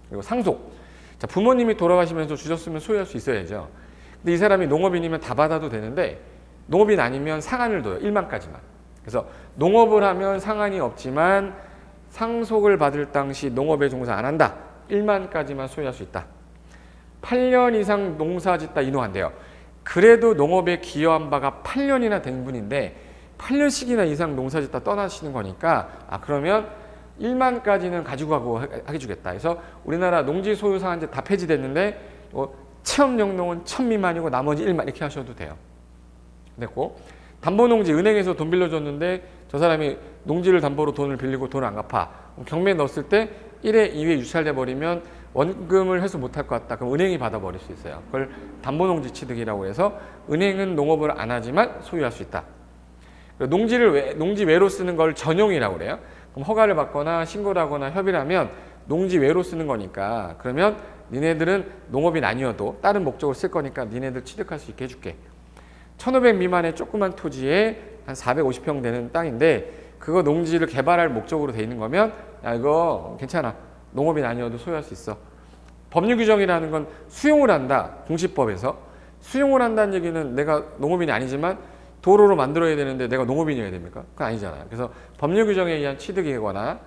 그리고 상속. 자, 부모님이 돌아가시면서 주셨으면 소유할 수 있어야죠. 근데 이 사람이 농업인이면 다 받아도 되는데 농업인 아니면 상한을 둬요. 1만까지만. 그래서 농업을 하면 상한이 없지만 상속을 받을 당시 농업에 종사 안 한다. 1만까지만 소유할 수 있다. 8년 이상 농사 짓다 인호한대요. 그래도 농업에 기여한 바가 8년이나 된 분인데 8년씩이나 이상 농사 짓다 떠나시는 거니까 그러면 1만까지는 가지고 가고 해주겠다. 그래서 우리나라 농지 소유 상한제 다 폐지됐는데 체험 영농은 1000 미만이고 나머지 1만 이렇게 하셔도 돼요. 됐고 담보농지 은행에서 돈 빌려줬는데 저 사람이 농지를 담보로 돈을 빌리고 돈을 안 갚아. 경매에 넣었을 때 1회, 2회 유찰돼 버리면 원금을 회수 못할 것 같다. 그럼 은행이 받아버릴 수 있어요. 그걸 담보농지 취득이라고 해서 은행은 농업을 안 하지만 소유할 수 있다. 농지를 농지 외로 쓰는 걸 전용이라고 그래요. 그럼 허가를 받거나 신고를 하거나 협의를 하면 농지 외로 쓰는 거니까 그러면 니네들은 농업인 아니어도 다른 목적으로 쓸 거니까 니네들 취득할 수 있게 해줄게. 1500 미만의 조그만 토지에 한 450평 되는 땅인데 그거 농지를 개발할 목적으로 돼 있는 거면 야 이거 괜찮아. 농업인 아니어도 소유할 수 있어. 법률 규정이라는 건 수용을 한다. 공시법에서. 수용을 한다는 얘기는 내가 농업인이 아니지만 도로로 만들어야 되는데 내가 농업인이어야 됩니까? 그건 아니잖아요. 그래서 법률 규정에 의한 취득이거나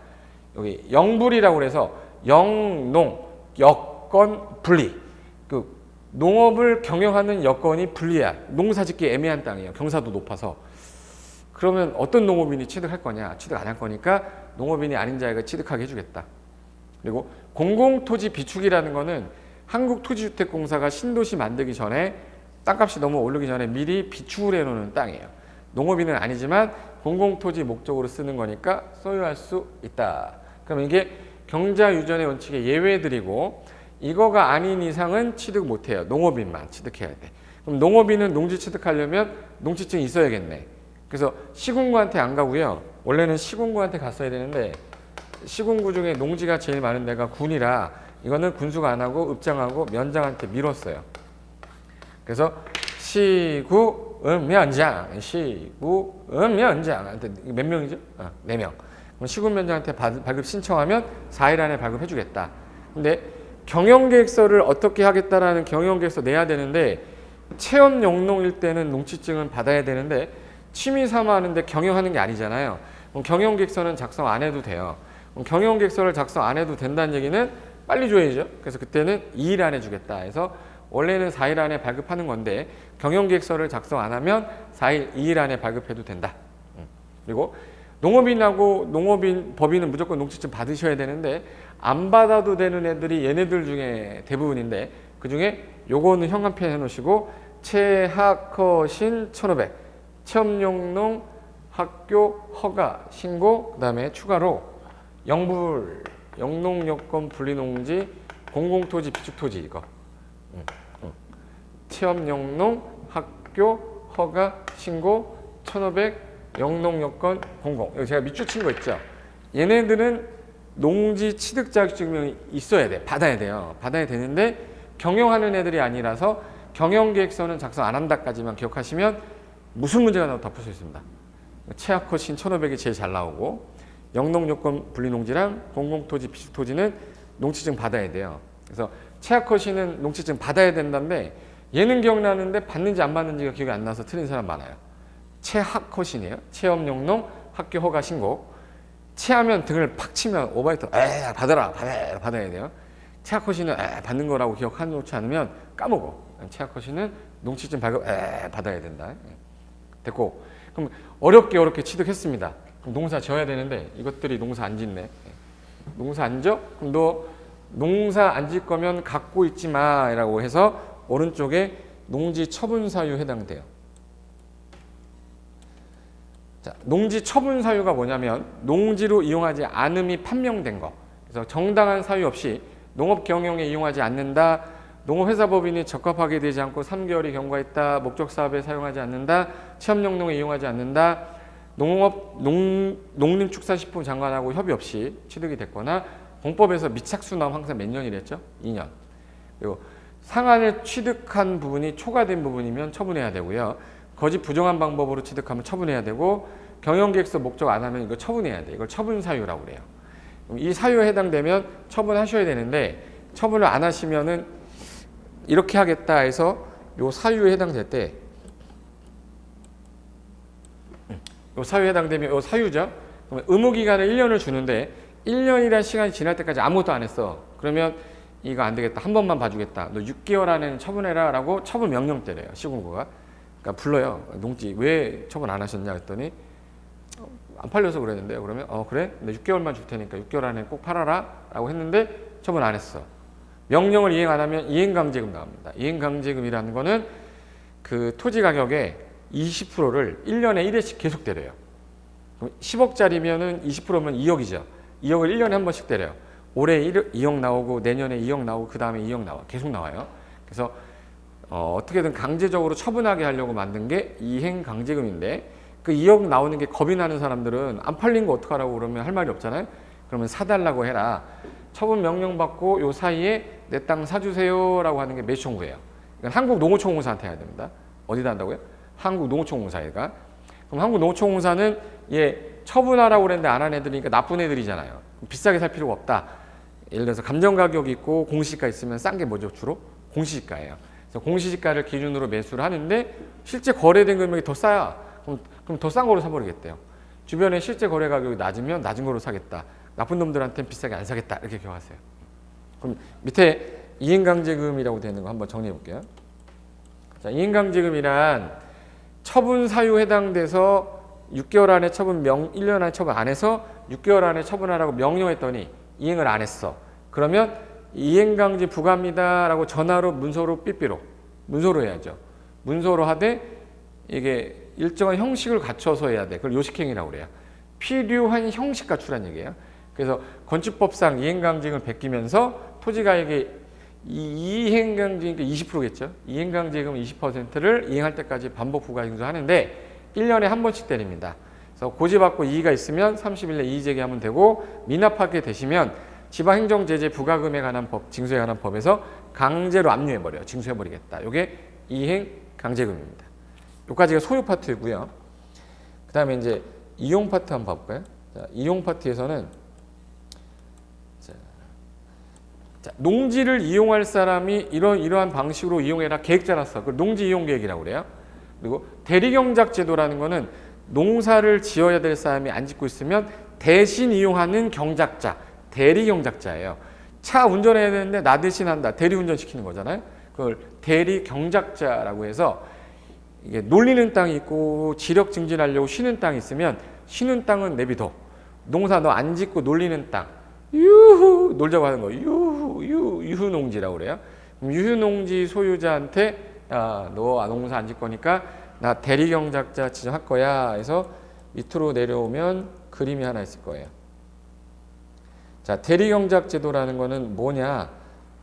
여기 영불이라고 그래서 영농, 여건 분리. 그 농업을 경영하는 여건이 불리한 농사짓기 애매한 땅이에요. 경사도 높아서. 그러면 어떤 농업인이 취득할 거냐? 취득 안 할 거니까 농업인이 아닌 자가 취득하게 해주겠다. 그리고 공공토지 비축이라는 거는 한국토지주택공사가 신도시 만들기 전에 땅값이 너무 오르기 전에 미리 비축을 해놓는 땅이에요. 농업인은 아니지만 공공토지 목적으로 쓰는 거니까 소유할 수 있다. 그럼 이게 경자유전의 원칙의 예외들이고 이거가 아닌 이상은 취득 못해요. 농업인만 취득해야 돼. 그럼 농업인은 농지 취득하려면 농지증이 있어야겠네. 그래서 시군구한테 안 가고요. 원래는 시군구한테 갔어야 되는데 시군구 중에 농지가 제일 많은 데가 군이라 이거는 군수가 안 하고 읍장하고 면장한테 미뤘어요. 그래서 시구면장, 시구면장한테 몇 명이죠? 4명. 그럼 시군면장한테 발급 신청하면 4일 안에 발급해주겠다. 근데 경영계획서를 어떻게 하겠다라는 경영계획서 내야 되는데 체험 영농일 때는 농지증은 받아야 되는데 취미 삼아 하는데 경영하는 게 아니잖아요. 그럼 경영계획서는 작성 안 해도 돼요. 그럼 경영계획서를 작성 안 해도 된다는 얘기는 빨리 줘야죠. 그래서 그때는 2일 안에 주겠다 해서 원래는 4일 안에 발급하는 건데 경영계획서를 작성 안 하면 2일 안에 발급해도 된다. 그리고 농업인하고 법인은 무조건 농지증 받으셔야 되는데 안 받아도 되는 애들이 얘네들 중에 대부분인데 그중에 요거는 현관펜 해놓으시고 최하커신 1500 체험용농 학교 허가 신고 그 다음에 추가로 영불 영농여건 분리농지 공공토지 비축토지 이거 체험영농 학교 허가 신고 1500 영농여건 공공 여기 제가 밑줄 친 거 있죠. 얘네들은 농지 취득 자격증명이 있어야 돼. 받아야 돼요. 받아야 되는데 경영하는 애들이 아니라서 경영계획서는 작성 안 한다까지만 기억하시면 무슨 문제가 나도 다 풀 수 있습니다. 최하커신 1500이 제일 잘 나오고 영농여건 분리농지랑 공공토지 비축토지는 농지증 받아야 돼요. 그래서 최하커신은 농지증 받아야 된다는데 얘는 기억나는데 받는지 안 받는지가 기억이 안 나서 틀린 사람 많아요. 최하커신이에요. 체험영농 학교 허가 신고. 체하면 등을 팍 치면 오바이트 받아야 돼요. 체하커신은 받는 거라고 기억해놓지 않으면 까먹어. 체하커신은 농지증 발급 받아야 된다. 됐고 그럼 어렵게 취득했습니다. 그럼 농사 지어야 되는데 이것들이 농사 안 짓네. 농사 안 져? 그럼 너 농사 안 질 거면 갖고 있지 마라고 해서 오른쪽에 농지 처분 사유 해당돼요. 자, 농지 처분 사유가 뭐냐면 농지로 이용하지 않음이 판명된 거. 그래서 정당한 사유 없이 농업 경영에 이용하지 않는다. 농업회사법인이 적합하게 되지 않고 3개월이 경과했다. 목적사업에 사용하지 않는다. 체험영농에 이용하지 않는다. 농림축산식품 장관하고 협의 없이 취득이 됐거나 공법에서 미착수나면 항상 몇 년이랬죠? 2년. 그리고 상한을 취득한 부분이 초과된 부분이면 처분해야 되고요. 거짓 부정한 방법으로 취득하면 처분해야 되고 경영계획서 목적 안 하면 이거 처분해야 돼. 이걸 처분 사유라고 그래요. 그럼 이 사유에 해당되면 처분하셔야 되는데 처분을 안 하시면은 이렇게 하겠다 해서 요 사유에 해당될 때 요 사유에 해당되면 요 사유죠. 그러면 의무기간을 1년을 주는데 1년이라는 시간이 지날 때까지 아무것도 안 했어. 그러면 이거 안 되겠다. 한 번만 봐주겠다. 너 6개월 안에는 처분해라 라고 처분 명령 때려요. 시군구가. 그러니까 불러요. 농지 왜 처분 안 하셨냐 했더니 안 팔려서 그랬는데요. 그러면 그래? 근데 6개월만 줄 테니까 6개월 안에 꼭 팔아라 라고 했는데 처분 안 했어. 명령을 이행 안 하면 이행강제금 나옵니다. 이행강제금이라는 거는 그 토지 가격의 20%를 1년에 1회씩 계속 때려요. 그럼 10억짜리면은 20%면 2억이죠. 2억을 1년에 한 번씩 때려요. 올해 2억 나오고 내년에 2억 나오고 그 다음에 2억 나와. 계속 나와요. 그래서 어떻게든 강제적으로 처분하게 하려고 만든 게 이행강제금인데 그 2억 나오는 게 겁이 나는 사람들은 안 팔린 거 어떡하라고 그러면 할 말이 없잖아요. 그러면 사달라고 해라. 처분 명령 받고 요 사이에 내 땅 사주세요 라고 하는 게 매수청구예요. 이건 한국농어촌공사한테 해야 됩니다. 어디다 한다고요? 한국농어촌공사가. 그럼 한국농어촌공사는 처분하라고 그랬는데 안 한 애들이니까 나쁜 애들이잖아요. 비싸게 살 필요가 없다. 예를 들어서 감정가격이 있고 공시지가 있으면 싼 게 뭐죠? 주로? 공시지가예요. 그래서 그래서 공시지가를 기준으로 매수를 하는데 실제 거래된 금액이 더 싸야. 그럼 더 싼 거로 사버리겠대요. 주변에 실제 거래 가격이 낮으면 낮은 거로 사겠다. 나쁜 놈들한테는 비싸게 안 사겠다. 이렇게 기억하세요. 그럼 밑에 이행강제금이라고 되어 있는 거 한번 정리해 볼게요. 자, 이행강제금이란 처분 사유 해당돼서 6개월 안에 처분 1년 안에 처분 안 해서 6개월 안에 처분하라고 명령했더니 이행을 안 했어. 그러면 이행강제 부과합니다 라고 전화로 문서로 삐삐로 문서로 해야죠. 문서로 하되 이게 일정한 형식을 갖춰서 해야 돼. 그걸 요식행위라고 그래요. 필요한 형식 갖추란 얘기예요. 그래서 건축법상 이행강제금을 베끼면서 토지가액의 이행강제금이 20%겠죠. 이행강제금 20%를 이행할 때까지 반복 부과 행수하는데 1년에 한 번씩 때립니다. 그래서 고지받고 이의가 있으면 30일 내 이의 제기하면 되고 미납하게 되시면 지방행정제재 부과금에 관한 법, 징수에 관한 법에서 강제로 압류해버려요. 징수해버리겠다. 이게 이행강제금입니다. 여기까지가 소유 파트이고요. 그 다음에 이제 이용 파트 한번 봐볼까요? 자, 이용 파트에서는 자, 농지를 이용할 사람이 이러한 방식으로 이용해라 계획 짜놨어. 그걸 농지 이용 계획이라고 그래요. 그리고 대리경작 제도라는 거는 농사를 지어야 될 사람이 안 짓고 있으면 대신 이용하는 경작자, 대리경작자예요. 차 운전해야 되는데 나 대신 한다. 대리운전 시키는 거잖아요. 그걸 대리경작자라고 해서 이게 놀리는 땅이 있고 지력 증진하려고 쉬는 땅이 있으면 쉬는 땅은 내비둬. 농사 너 안 짓고 놀리는 땅. 유후 놀자고 하는 거. 유후 농지라고 그래요. 유후 농지 소유자한테 너 농사 안 짓 거니까 나 대리경작자 지정할 거야. 해서 밑으로 내려오면 그림이 하나 있을 거예요. 자, 대리경작 제도라는 거는 뭐냐?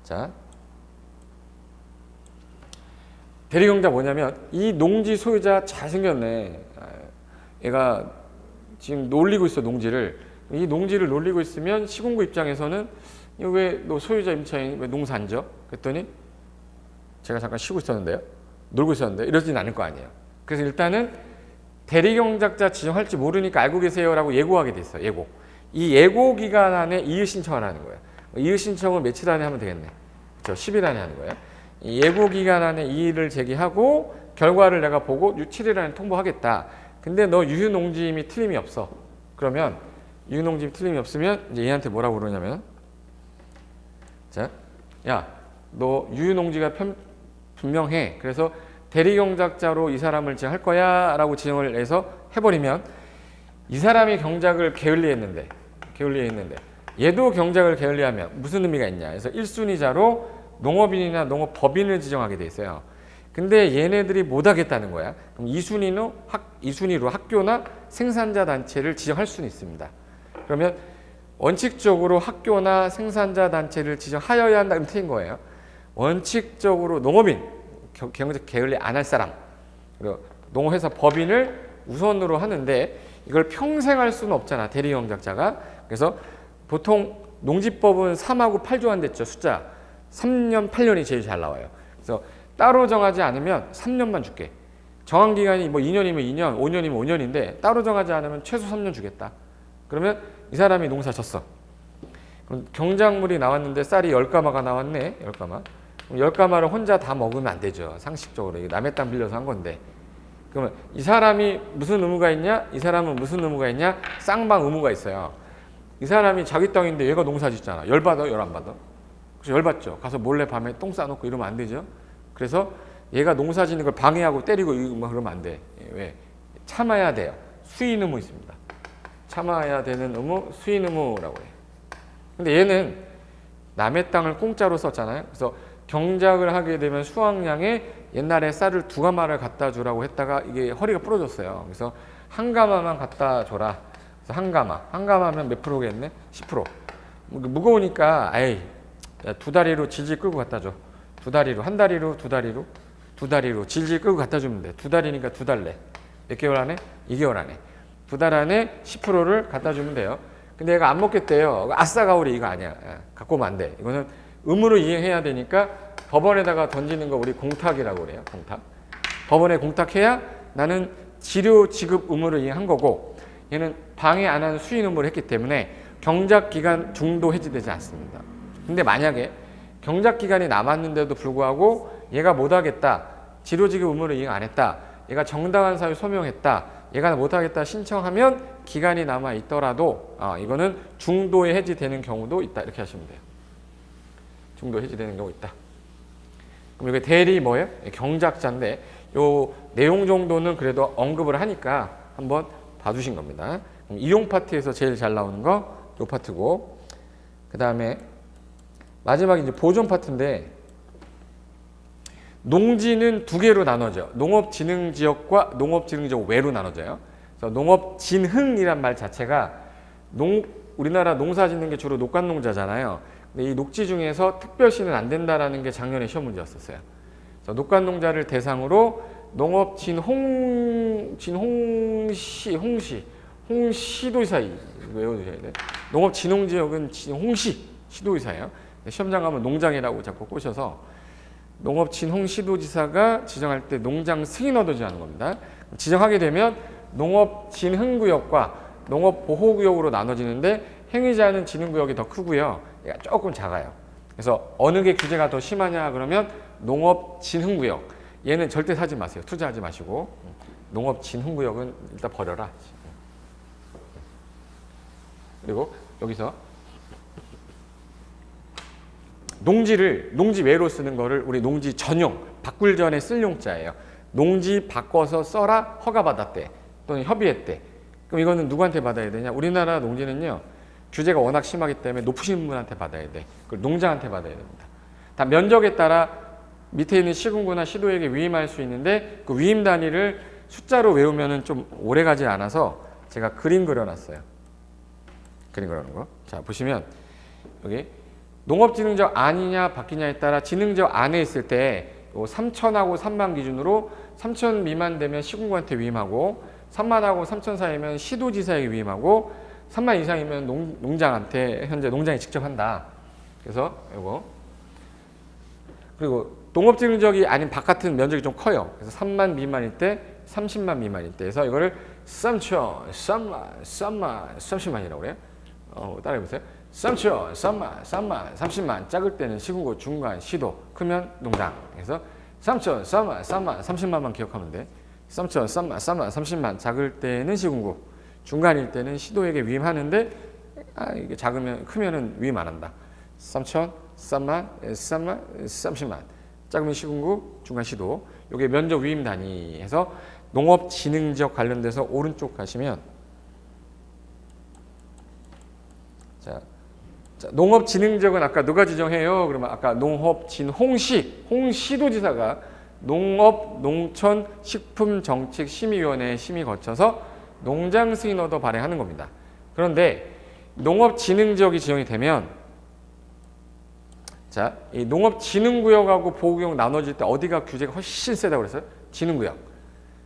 자, 대리경작 뭐냐면 이 농지 소유자 잘생겼네. 얘가 지금 놀리고 있어 농지를. 이 농지를 놀리고 있으면 시군구 입장에서는 왜 너 소유자 임차인 왜 농사 안 져? 그랬더니 제가 잠깐 쉬고 있었는데요. 놀고 있었는데 이러진 않을 거 아니에요. 그래서 일단은 대리경작자 지정할지 모르니까 알고 계세요라고 예고하게 돼 있어요. 예고. 이 예고 기간 안에 이의 신청을 하는 거예요. 이의 신청을 며칠 안에 하면 되겠네. 그렇죠? 10일 안에 하는 거예요. 이 예고 기간 안에 이의를 제기하고 결과를 내가 보고 7일 안에 통보하겠다. 근데 너 유휴농지임이 틀림이 없어. 그러면 유휴농지임이 틀림이 없으면 이제 얘한테 뭐라고 그러냐면 자, 야, 너 유휴농지가 분명해. 그래서 대리경작자로 이 사람을 지정할 거야 라고 지정을 해서 해버리면 이 사람이 경작을 게을리했는데 얘도 경작을 게을리하면 무슨 의미가 있냐. 그래서 1순위자로 농업인이나 농업법인을 지정하게 돼 있어요. 근데 얘네들이 못하겠다는 거야. 그럼 2순위로 학교나 생산자 단체를 지정할 수는 있습니다. 그러면 원칙적으로 학교나 생산자 단체를 지정하여야 한다. 그럼 틀린 거예요. 원칙적으로 농업인, 경작 게을리 안 할 사람, 그리고 농업회사 법인을 우선으로 하는데 이걸 평생 할 수는 없잖아. 대리경작자가. 그래서 보통 농지법은 3하고 8조안 됐죠. 숫자 3년, 8년이 제일 잘 나와요. 그래서 따로 정하지 않으면 3년만 줄게. 정한 기간이 뭐 2년이면 2년, 5년이면 5년인데 따로 정하지 않으면 최소 3년 주겠다. 그러면 이 사람이 농사 졌어. 그럼 경작물이 나왔는데 쌀이 10가마가 나왔네. 10가마. 그럼 10가마를 혼자 다 먹으면 안 되죠. 상식적으로. 이게 남의 땅 빌려서 한 건데. 그러면 이 사람이 무슨 의무가 있냐? 이 사람은 무슨 의무가 있냐? 쌍방 의무가 있어요. 이 사람이 자기 땅인데 얘가 농사 짓잖아. 열받아? 열 안 받아? 그래서 열받죠. 가서 몰래 밤에 똥 싸놓고 이러면 안 되죠. 그래서 얘가 농사 짓는 걸 방해하고 때리고 뭐 그러면 안 돼. 왜? 참아야 돼요. 수인 의무 있습니다. 참아야 되는 의무, 수인 의무라고 해요. 근데 얘는 남의 땅을 공짜로 썼잖아요. 그래서 경작을 하게 되면 수확량에 옛날에 쌀을 2가마를 갖다 주라고 했다가 이게 허리가 부러졌어요. 그래서 1가마만 갖다 줘라. 그래서 1가마면 몇 프로겠네? 10%. 무거우니까 에이 2다리로 질질 끌고 갖다 줘. 2다리로, 1다리로, 2다리로 질질 끌고 갖다 주면 돼. 2다리니까 2달래. 몇 개월 안에? 2개월 안에. 2달 안에 10%를 갖다 주면 돼요. 근데 얘가 안 먹겠대요. 아싸 가오리 이거 아니야. 갖고 오면 안 돼. 이거는 의무로 이행해야 되니까 법원에다가 던지는 거 우리 공탁이라고 그래요. 공탁. 법원에 공탁해야 나는 지료 지급 의무를 이행한 거고 얘는 방해 안 하는 수인 의무를 했기 때문에 경작기간 중도 해지되지 않습니다. 근데 만약에 경작기간이 남았는데도 불구하고 얘가 못하겠다. 지도직급 의무를 이행 안 했다. 얘가 정당한 사유 소명했다. 얘가 못하겠다 신청하면 기간이 남아 있더라도 이거는 중도에 해지되는 경우도 있다. 이렇게 하시면 돼요. 중도 해지되는 경우 있다. 그럼 이게 대리 뭐예요? 경작자인데 요 내용 정도는 그래도 언급을 하니까 한번 봐주신 겁니다. 그럼 이용 파트에서 제일 잘 나오는 거 요 파트고, 그 다음에 마지막에 이제 보존 파트인데 농지는 두 개로 나눠져. 농업진흥지역과 농업진흥지역 외로 나눠져요. 그래서 농업진흥이란 말 자체가 우리나라 농사 짓는 게 주로 녹간농자잖아요. 근데 이 녹지 중에서 특별시는 안 된다라는 게 작년에 시험 문제였었어요. 그래서 녹간농자를 대상으로 홍시도지사 외워두셔야 돼. 농업진흥지역은 시도지사예요. 시험장 가면 농장이라고 자꾸 꼬셔서 농업진흥시도지사가 지정할 때 농장 승인허도 지정하는 겁니다. 지정하게 되면 농업진흥구역과 농업보호구역으로 나눠지는데 행위자는 진흥구역이 더 크고요. 얘가 조금 작아요. 그래서 어느 게 규제가 더 심하냐 그러면 농업진흥구역. 얘는 절대 사지 마세요. 투자하지 마시고. 농업진흥구역은 일단 버려라. 그리고 여기서 농지 외로 쓰는 거를 우리 농지 전용, 바꿀 전에 쓸 용자예요. 농지 바꿔서 써라 허가받았대 또는 협의했대. 그럼 이거는 누구한테 받아야 되냐? 우리나라 농지는요 규제가 워낙 심하기 때문에 높으신 분한테 받아야 돼. 그걸 농장한테 받아야 됩니다. 다 면적에 따라 밑에 있는 시군구나 시도에게 위임할 수 있는데 그 위임 단위를 숫자로 외우면은 좀 오래 가지 않아서 제가 그림 그려놨어요. 그림 그려놓은 거. 자 보시면 여기 농업진흥지역 아니냐 바뀌냐에 따라 진흥지역 안에 있을 때 3천하고 3만 기준으로 3천 미만 되면 시군구한테 위임하고 3만하고 3천 사이면 시도지사에게 위임하고 3만 이상이면 농장한테 현재 농장이 직접 한다. 그래서 이거 그리고 농업진흥지역이 아닌 바깥은 면적이 좀 커요. 그래서 3만 미만일 때 30만 미만일 때 해서 이거를 3천, 30만이라고 그래요. 따라해보세요. 3천, 3만, 30만 작을 때는 시군구, 중간, 시도, 크면 농장. 그래서 3천, 3만, 30만만 기억하면 돼. 3천, 3만, 30만 작을 때는 시군구, 중간일 때는 시도에게 위임하는데 이게 크면은 위임 안 한다. 3천, 3만, 30만 작으면 시군구, 중간, 시도. 이게 면적 위임 단위 해서 농업진흥지역 관련돼서 오른쪽 가시면 자, 농업진흥지역은 아까 누가 지정해요? 그러면 아까 홍시도지사가 농업농촌식품정책심의위원회 심의 거쳐서 농장 승인허도 발행하는 겁니다. 그런데 농업진흥지역이 지정이 되면 자, 이 농업진흥구역하고 보호구역 나눠질 때 어디가 규제가 훨씬 세다고 그랬어요? 진흥구역.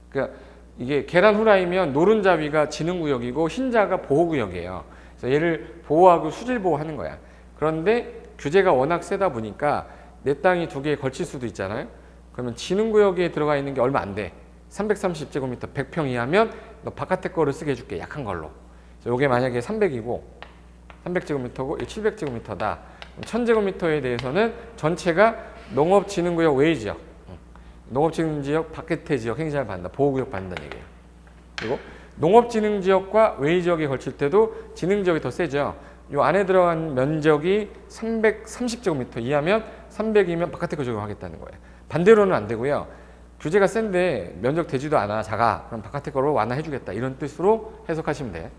그러니까 이게 계란 후라이면 노른자 위가 진흥구역이고 흰자가 보호구역이에요. 그래서 얘를 보호하고 수질 보호하는 거야. 그런데 규제가 워낙 세다 보니까 내 땅이 두 개에 걸칠 수도 있잖아요. 그러면 진흥구역에 들어가 있는 게 얼마 안 돼. 330제곱미터 100평 이하면 너 바깥에 거를 쓰게 해줄게. 약한 걸로. 그래서 이게 만약에 300이고 300제곱미터고 700제곱미터다. 1000제곱미터에 대해서는 전체가 농업진흥구역 외의 지역, 농업진흥지역 바깥의 지역 행사를 받는다. 보호구역 받는다는 얘기예요. 그리고 농업진흥지역과 외의지역에 걸칠 때도 진흥지역이 더 세죠. 이 안에 들어간 면적이 330제곱미터 이하면 300이면 바깥에 거 적용하겠다는 거예요. 반대로는 안 되고요. 규제가 센데 면적 되지도 않아 작아. 그럼 바깥에 거로 완화해 주겠다. 이런 뜻으로 해석하시면 돼.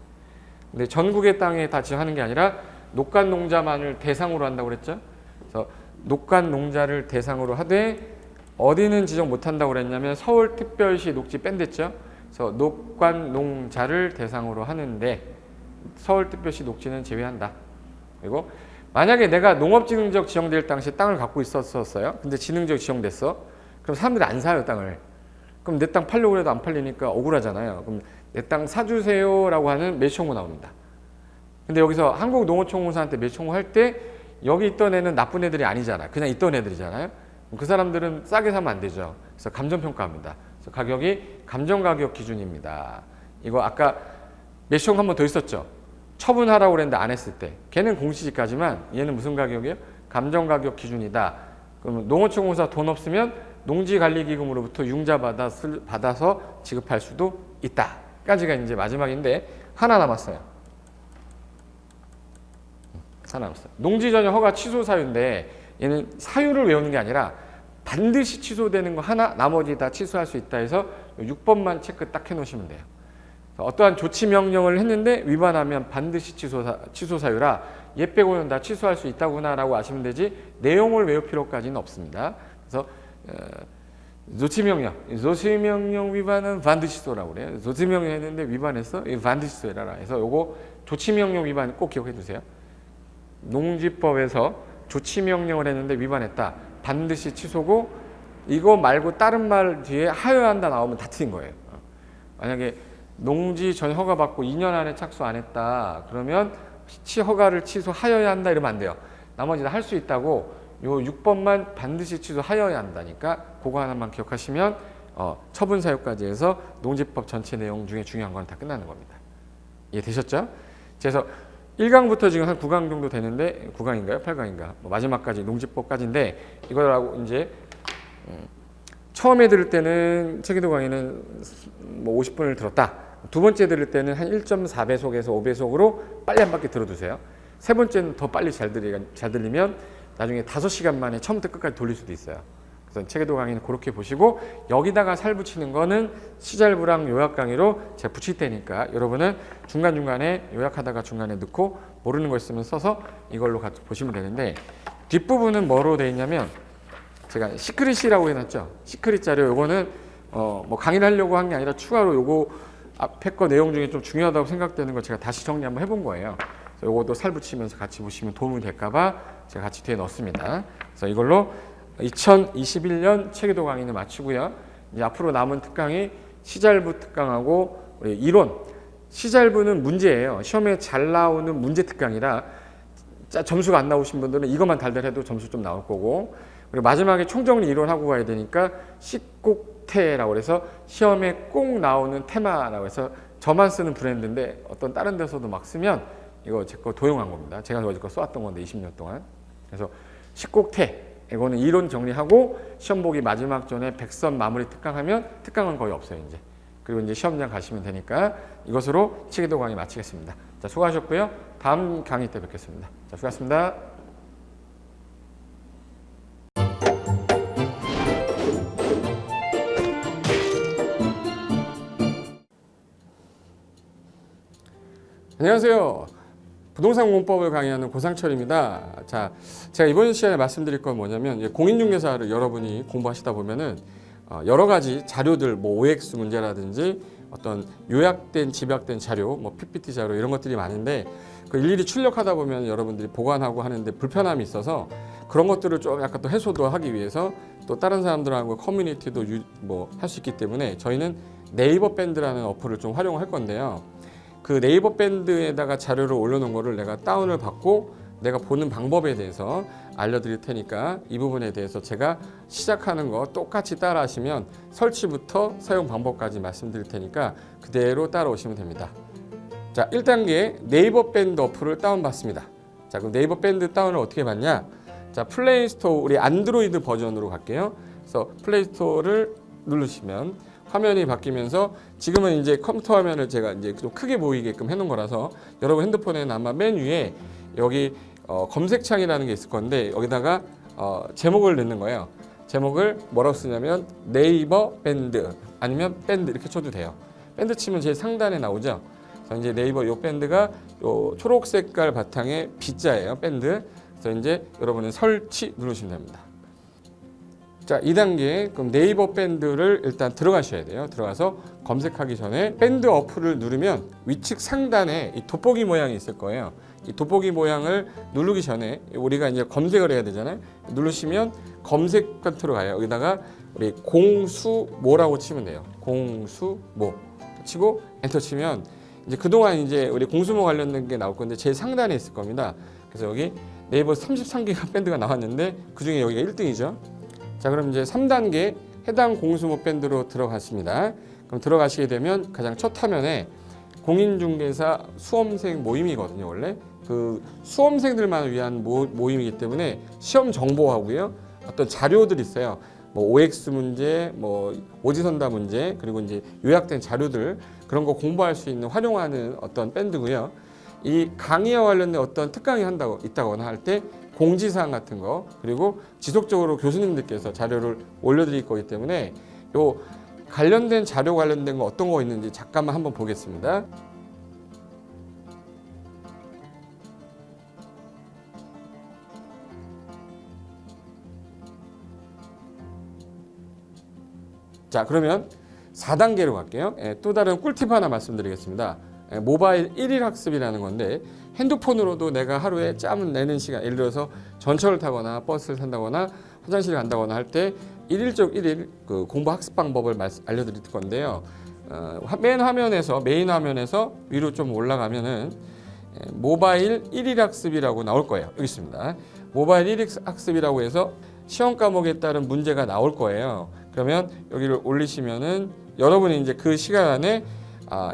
근데 전국의 땅에 다 지정하는 게 아니라 녹간농자만을 대상으로 한다고 그랬죠. 그래서 녹간농자를 대상으로 하되 어디는 지정 못한다고 그랬냐면 서울특별시 녹지 뺀댔죠. 그래서 녹간농자를 대상으로 하는데 서울특별시 녹지는 제외한다. 그리고 만약에 내가 농업진흥지역 지정될 당시에 땅을 갖고 있었어요. 근데 진흥지역 지정됐어. 그럼 사람들이 안 사요, 땅을. 그럼 내 땅 팔려고 해도 안 팔리니까 억울하잖아요. 그럼 내 땅 사주세요라고 하는 매수청구 나옵니다. 근데 여기서 한국농어총무사한테 매수청구할 때 여기 있던 애는 나쁜 애들이 아니잖아. 그냥 있던 애들이잖아요. 그 사람들은 싸게 사면 안 되죠. 그래서 감정평가합니다. 그래서 가격이 감정가격 기준입니다. 이거 아까 매수청구 한 번 더 있었죠. 처분하라고 그랬는데 안 했을 때. 걔는 공시지가지만 얘는 무슨 가격이에요? 감정가격 기준이다. 그러면 농어촌공사 돈 없으면 농지관리기금으로부터 융자 받아서 지급할 수도 있다.까지가 이제 마지막인데 하나 남았어요. 하나 남았어요. 농지전용 허가 취소 사유인데 얘는 사유를 외우는 게 아니라 반드시 취소되는 거 하나, 나머지 다 취소할 수 있다 해서 6번만 체크 딱 해놓으시면 돼요. 어떠한 조치 명령을 했는데 위반하면 반드시 취소 사유라 얘 빼고는 다 취소할 수 있다구나라고 아시면 되지 내용을 외울 필요까지는 없습니다. 그래서 조치 명령 위반은 반드시 취소라고 그래요. 조치 명령 했는데 위반했어? 반드시 취소해라. 그래서 요거 조치 명령 위반 꼭 기억해 두세요. 농지법에서 조치 명령을 했는데 위반했다. 반드시 취소고 이거 말고 다른 말 뒤에 하여한다 나오면 다 틀린 거예요. 만약에 농지 전 허가 받고 2년 안에 착수 안 했다. 그러면 허가를 취소하여야 한다 이러면 안 돼요. 나머지 다 할 수 있다고 요 6번만 반드시 취소하여야 한다니까 그거 하나만 기억하시면 처분 사유까지 해서 농지법 전체 내용 중에 중요한 건 다 끝나는 겁니다. 이해되셨죠? 그래서 1강부터 지금 한 9강 정도 되는데 9강인가요? 8강인가? 마지막까지 농지법까지인데 이거라고 이제 처음에 들을 때는 체계도 강의는 뭐 50분을 들었다. 두 번째 들을 때는 한 1.4배속에서 5배속으로 빨리 한 바퀴 들어두세요. 세 번째는 더 빨리 잘 들리면 나중에 5시간 만에 처음부터 끝까지 돌릴 수도 있어요. 그래서 체계도 강의는 그렇게 보시고 여기다가 살 붙이는 거는 시잘부랑 요약 강의로 제가 붙일 테니까 여러분은 중간중간에 요약하다가 중간에 넣고 모르는 거 있으면 써서 이걸로 같이 보시면 되는데 뒷부분은 뭐로 되어 있냐면 제가 시크릿이라고 해놨죠. 시크릿 자료 요거는 뭐 강의를 하려고 한 게 아니라 추가로 요거 앞에 거 내용 중에 좀 중요하다고 생각되는 거 제가 다시 정리 한번 해본 거예요. 요것도 살 붙이면서 같이 보시면 도움이 될까봐 제가 같이 뒤에 넣었습니다. 그래서 이걸로 2021년 체계도 강의는 마치고요. 이제 앞으로 남은 특강이 시잘부 특강하고 우리 이론. 시잘부는 문제예요. 시험에 잘 나오는 문제 특강이라 점수가 안 나오신 분들은 이것만 달달해도 점수 좀 나올 거고 그리고 마지막에 총정리 이론하고 가야 되니까 식곡태라고 해서 시험에 꼭 나오는 테마라고 해서 저만 쓰는 브랜드인데 어떤 다른 데서도 막 쓰면 이거 제 거 도용한 겁니다. 제가 여지껏 써왔던 건데 20년 동안. 그래서 식곡태 이거는 이론 정리하고 시험 보기 마지막 전에 100선 마무리 특강하면 특강은 거의 없어요 이제. 그리고 이제 시험장 가시면 되니까 이것으로 체계도 강의 마치겠습니다. 자, 수고하셨고요. 다음 강의 때 뵙겠습니다. 자, 수고하셨습니다. 안녕하세요. 부동산 공법을 강의하는 고상철입니다. 자, 제가 이번 시간에 말씀드릴 건 뭐냐면 공인중개사를 여러분이 공부하시다 보면은 여러 가지 자료들, 뭐 OX 문제라든지 어떤 요약된 집약된 자료, 뭐 PPT 자료 이런 것들이 많은데 그 일일이 출력하다 보면 여러분들이 보관하고 하는데 불편함이 있어서 그런 것들을 좀 약간 또 해소도 하기 위해서 또 다른 사람들하고 커뮤니티도 뭐 할 수 있기 때문에 저희는 네이버 밴드라는 어플을 좀 활용할 건데요. 그 네이버 밴드에다가 자료를 올려놓은 거를 내가 다운을 받고 내가 보는 방법에 대해서 알려드릴 테니까 이 부분에 대해서 제가 시작하는 거 똑같이 따라 하시면 설치부터 사용 방법까지 말씀드릴 테니까 그대로 따라오시면 됩니다. 자, 1단계 네이버 밴드 어플을 다운받습니다. 자, 그럼 네이버 밴드 다운을 어떻게 받냐? 자, 플레이스토어 우리 안드로이드 버전으로 갈게요. 그래서 플레이스토어를 누르시면 화면이 바뀌면서 지금은 이제 컴퓨터 화면을 제가 이제 좀 크게 보이게끔 해놓은 거라서 여러분 핸드폰에는 아마 맨 위에 여기 검색창이라는 게 있을 건데 여기다가 제목을 넣는 거예요. 제목을 뭐라고 쓰냐면 네이버 밴드 아니면 밴드 이렇게 쳐도 돼요. 밴드 치면 제일 상단에 나오죠. 그래서 이제 네이버 요 밴드가 요 초록 색깔 바탕에 B자예요. 밴드. 그래서 이제 여러분은 설치 누르시면 됩니다. 자, 2단계 그럼 네이버 밴드를 일단 들어가셔야 돼요. 들어가서 검색하기 전에 밴드 어플을 누르면 위측 상단에 이 돋보기 모양이 있을 거예요. 이 돋보기 모양을 누르기 전에 우리가 이제 검색을 해야 되잖아요. 누르시면 검색 컨트롤 가요. 여기다가 우리 공수모라고 치면 돼요. 공수모 치고 엔터 치면 이제 그동안 이제 우리 공수모 관련된 게 나올 건데 제일 상단에 있을 겁니다. 그래서 여기 네이버 33개가 밴드가 나왔는데 그 중에 여기가 1등이죠. 자, 그럼 이제 3단계 해당 공수모 밴드로 들어갔습니다. 그럼 들어가시게 되면 가장 첫 화면에 공인중개사 수험생 모임이거든요. 원래 그 수험생들만 위한 모임이기 때문에 시험 정보하고요. 어떤 자료들이 있어요. 뭐 OX 문제, 뭐 오지선다 문제, 그리고 이제 요약된 자료들 그런 거 공부할 수 있는 활용하는 어떤 밴드고요. 이 강의와 관련된 어떤 특강이 있다거나 할 때 공지사항 같은 거 그리고 지속적으로 교수님들께서 자료를 올려드릴 거기 때문에 요 관련된 자료 관련된 거 어떤 거 있는지 잠깐만 한번 보겠습니다. 자, 그러면 4단계로 갈게요. 또 다른 꿀팁 하나 말씀드리겠습니다. 모바일 1일 학습이라는 건데 핸드폰으로도 내가 하루에 짬을 내는 시간, 예를 들어서 전철을 타거나 버스를 탄다거나 화장실을 간다거나 할 때 1일 그 공부 학습 방법을 알려드릴 건데요. 메인 화면에서 위로 좀 올라가면은 모바일 1일 학습이라고 나올 거예요. 여기 있습니다. 모바일 1일 학습이라고 해서 시험 과목에 따른 문제가 나올 거예요. 그러면 여기를 올리시면은 여러분이 이제 그 시간 안에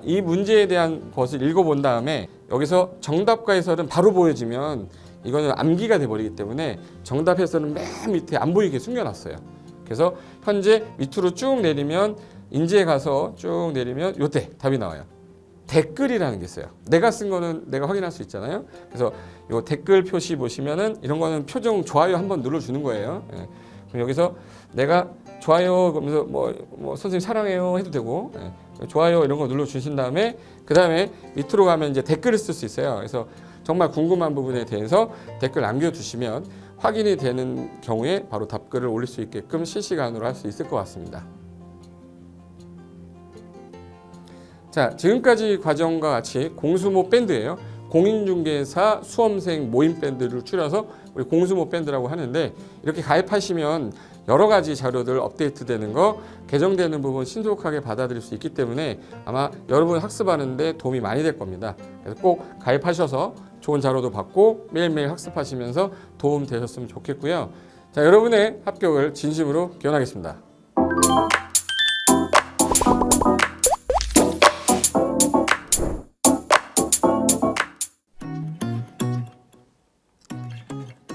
이 문제에 대한 것을 읽어본 다음에 여기서 정답과 해설은 바로 보여지면 이거는 암기가 돼버리기 때문에 정답 해설은 맨 밑에 안 보이게 숨겨놨어요. 그래서 현재 밑으로 쭉 내리면 인지에 가서 쭉 내리면 요때 답이 나와요. 댓글이라는 게 있어요. 내가 쓴 거는 내가 확인할 수 있잖아요. 그래서 요 댓글 표시 보시면은 이런 거는 표정 좋아요 한번 눌러주는 거예요. 그럼 여기서 내가 좋아요 그러면서 뭐 선생님 사랑해요 해도 되고 좋아요 이런 거 눌러주신 다음에 그 다음에 밑으로 가면 이제 댓글을 쓸 수 있어요. 그래서 정말 궁금한 부분에 대해서 댓글 남겨주시면 확인이 되는 경우에 바로 답글을 올릴 수 있게끔 실시간으로 할 수 있을 것 같습니다. 자, 지금까지 과정과 같이 공수모 밴드예요. 공인중개사 수험생 모임 밴드를 줄여서 우리 공수모 밴드라고 하는데 이렇게 가입하시면 여러 가지 자료들 업데이트되는 거, 개정되는 부분 신속하게 받아들일 수 있기 때문에 아마 여러분 학습하는데 도움이 많이 될 겁니다. 그래서 꼭 가입하셔서 좋은 자료도 받고 매일매일 학습하시면서 도움 되셨으면 좋겠고요. 자, 여러분의 합격을 진심으로 기원하겠습니다.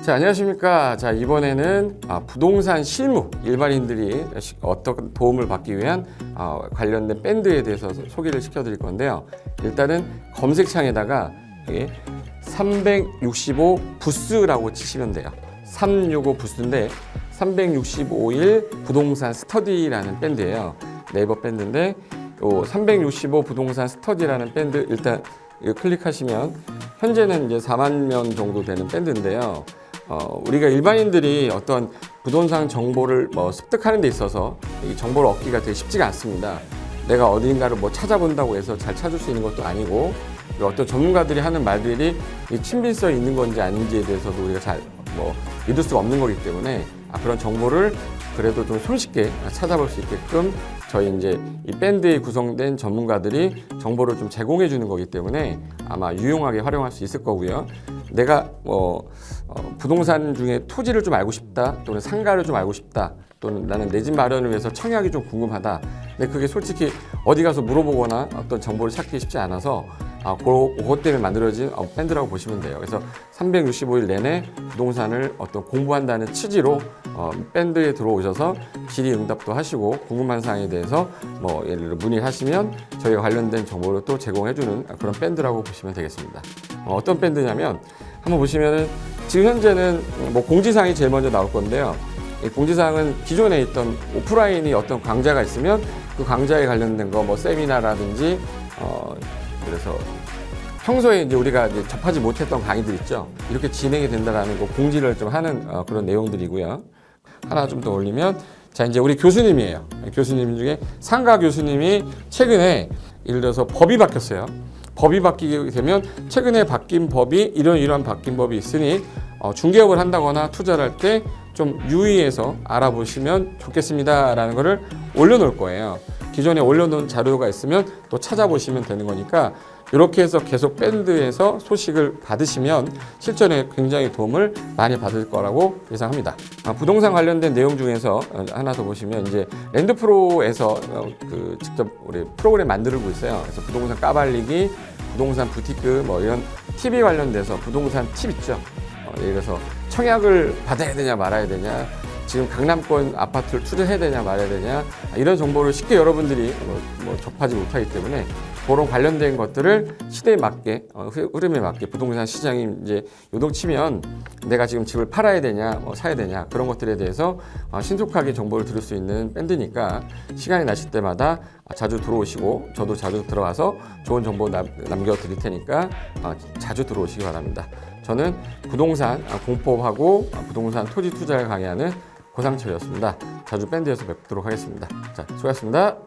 자, 안녕하십니까. 자, 이번에는 부동산 실무 일반인들이 어떤 도움을 받기 위한 관련된 밴드에 대해서 소개를 시켜드릴 건데요. 일단은 검색창에다가 365 부스라고 치시면 돼요. 365 부스인데 365일 부동산 스터디라는 밴드예요. 네이버 밴드인데 요 365 부동산 스터디라는 밴드 일단 클릭하시면 현재는 이제 4만 명 정도 되는 밴드인데요. 우리가 일반인들이 어떤 부동산 정보를 습득하는 데 있어서 이 정보를 얻기가 되게 쉽지가 않습니다. 내가 어딘가를 찾아본다고 해서 잘 찾을 수 있는 것도 아니고 어떤 전문가들이 하는 말들이 이 친밀성이 있는 건지 아닌지에 대해서도 우리가 잘 믿을 수가 없는 거기 때문에 그런 정보를 그래도 좀 손쉽게 찾아볼 수 있게끔 저희 이제 이 밴드에 구성된 전문가들이 정보를 좀 제공해 주는 거기 때문에 아마 유용하게 활용할 수 있을 거고요. 내가 부동산 중에 토지를 좀 알고 싶다 또는 상가를 좀 알고 싶다 또는 나는 내 집 마련을 위해서 청약이 좀 궁금하다. 근데 그게 솔직히 어디 가서 물어보거나 어떤 정보를 찾기 쉽지 않아서 그것 때문에 만들어진 밴드라고 보시면 돼요. 그래서 365일 내내 부동산을 어떤 공부한다는 취지로 밴드에 들어오셔서 질의응답도 하시고 궁금한 사항에 대해서 예를 들어 문의하시면 저희가 관련된 정보를 또 제공해주는 그런 밴드라고 보시면 되겠습니다. 어떤 밴드냐면 한번 보시면은 지금 현재는 공지사항이 제일 먼저 나올 건데요. 이 공지사항은 기존에 있던 오프라인이 어떤 강좌가 있으면 그 강좌에 관련된 거 세미나라든지 그래서 평소에 이제 우리가 이제 접하지 못했던 강의들 있죠. 이렇게 진행이 된다라는 거 공지를 좀 하는 그런 내용들이고요. 하나 좀 더 올리면 자 이제 우리 교수님이에요. 교수님 중에 상가 교수님이 최근에 예를 들어서 법이 바뀌었어요. 법이 바뀌게 되면 최근에 바뀐 법이 이러한 바뀐 법이 있으니 중개업을 한다거나 투자를 할 때 좀 유의해서 알아보시면 좋겠습니다라는 거를 올려놓을 거예요. 기존에 올려놓은 자료가 있으면 또 찾아보시면 되는 거니까 이렇게 해서 계속 밴드에서 소식을 받으시면 실전에 굉장히 도움을 많이 받을 거라고 예상합니다. 부동산 관련된 내용 중에서 하나 더 보시면 이제 랜드프로에서 직접 우리 프로그램 만들고 있어요. 그래서 부동산 까발리기, 부동산 부티크 이런 TV 관련돼서 부동산 팁 있죠. 예를 들어서 청약을 받아야 되냐 말아야 되냐, 지금 강남권 아파트를 투자해야 되냐 말아야 되냐 이런 정보를 쉽게 여러분들이 접하지 못하기 때문에 그런 관련된 것들을 시대에 맞게 흐름에 맞게 부동산 시장이 이제 요동치면 내가 지금 집을 팔아야 되냐 사야 되냐 그런 것들에 대해서 신속하게 정보를 들을 수 있는 밴드니까 시간이 나실 때마다 자주 들어오시고 저도 자주 들어와서 좋은 정보 남겨드릴 테니까 자주 들어오시기 바랍니다. 저는 부동산 공법하고 부동산 토지 투자를 강의하는 고상철이었습니다. 자주 밴드에서 뵙도록 하겠습니다. 자, 수고하셨습니다.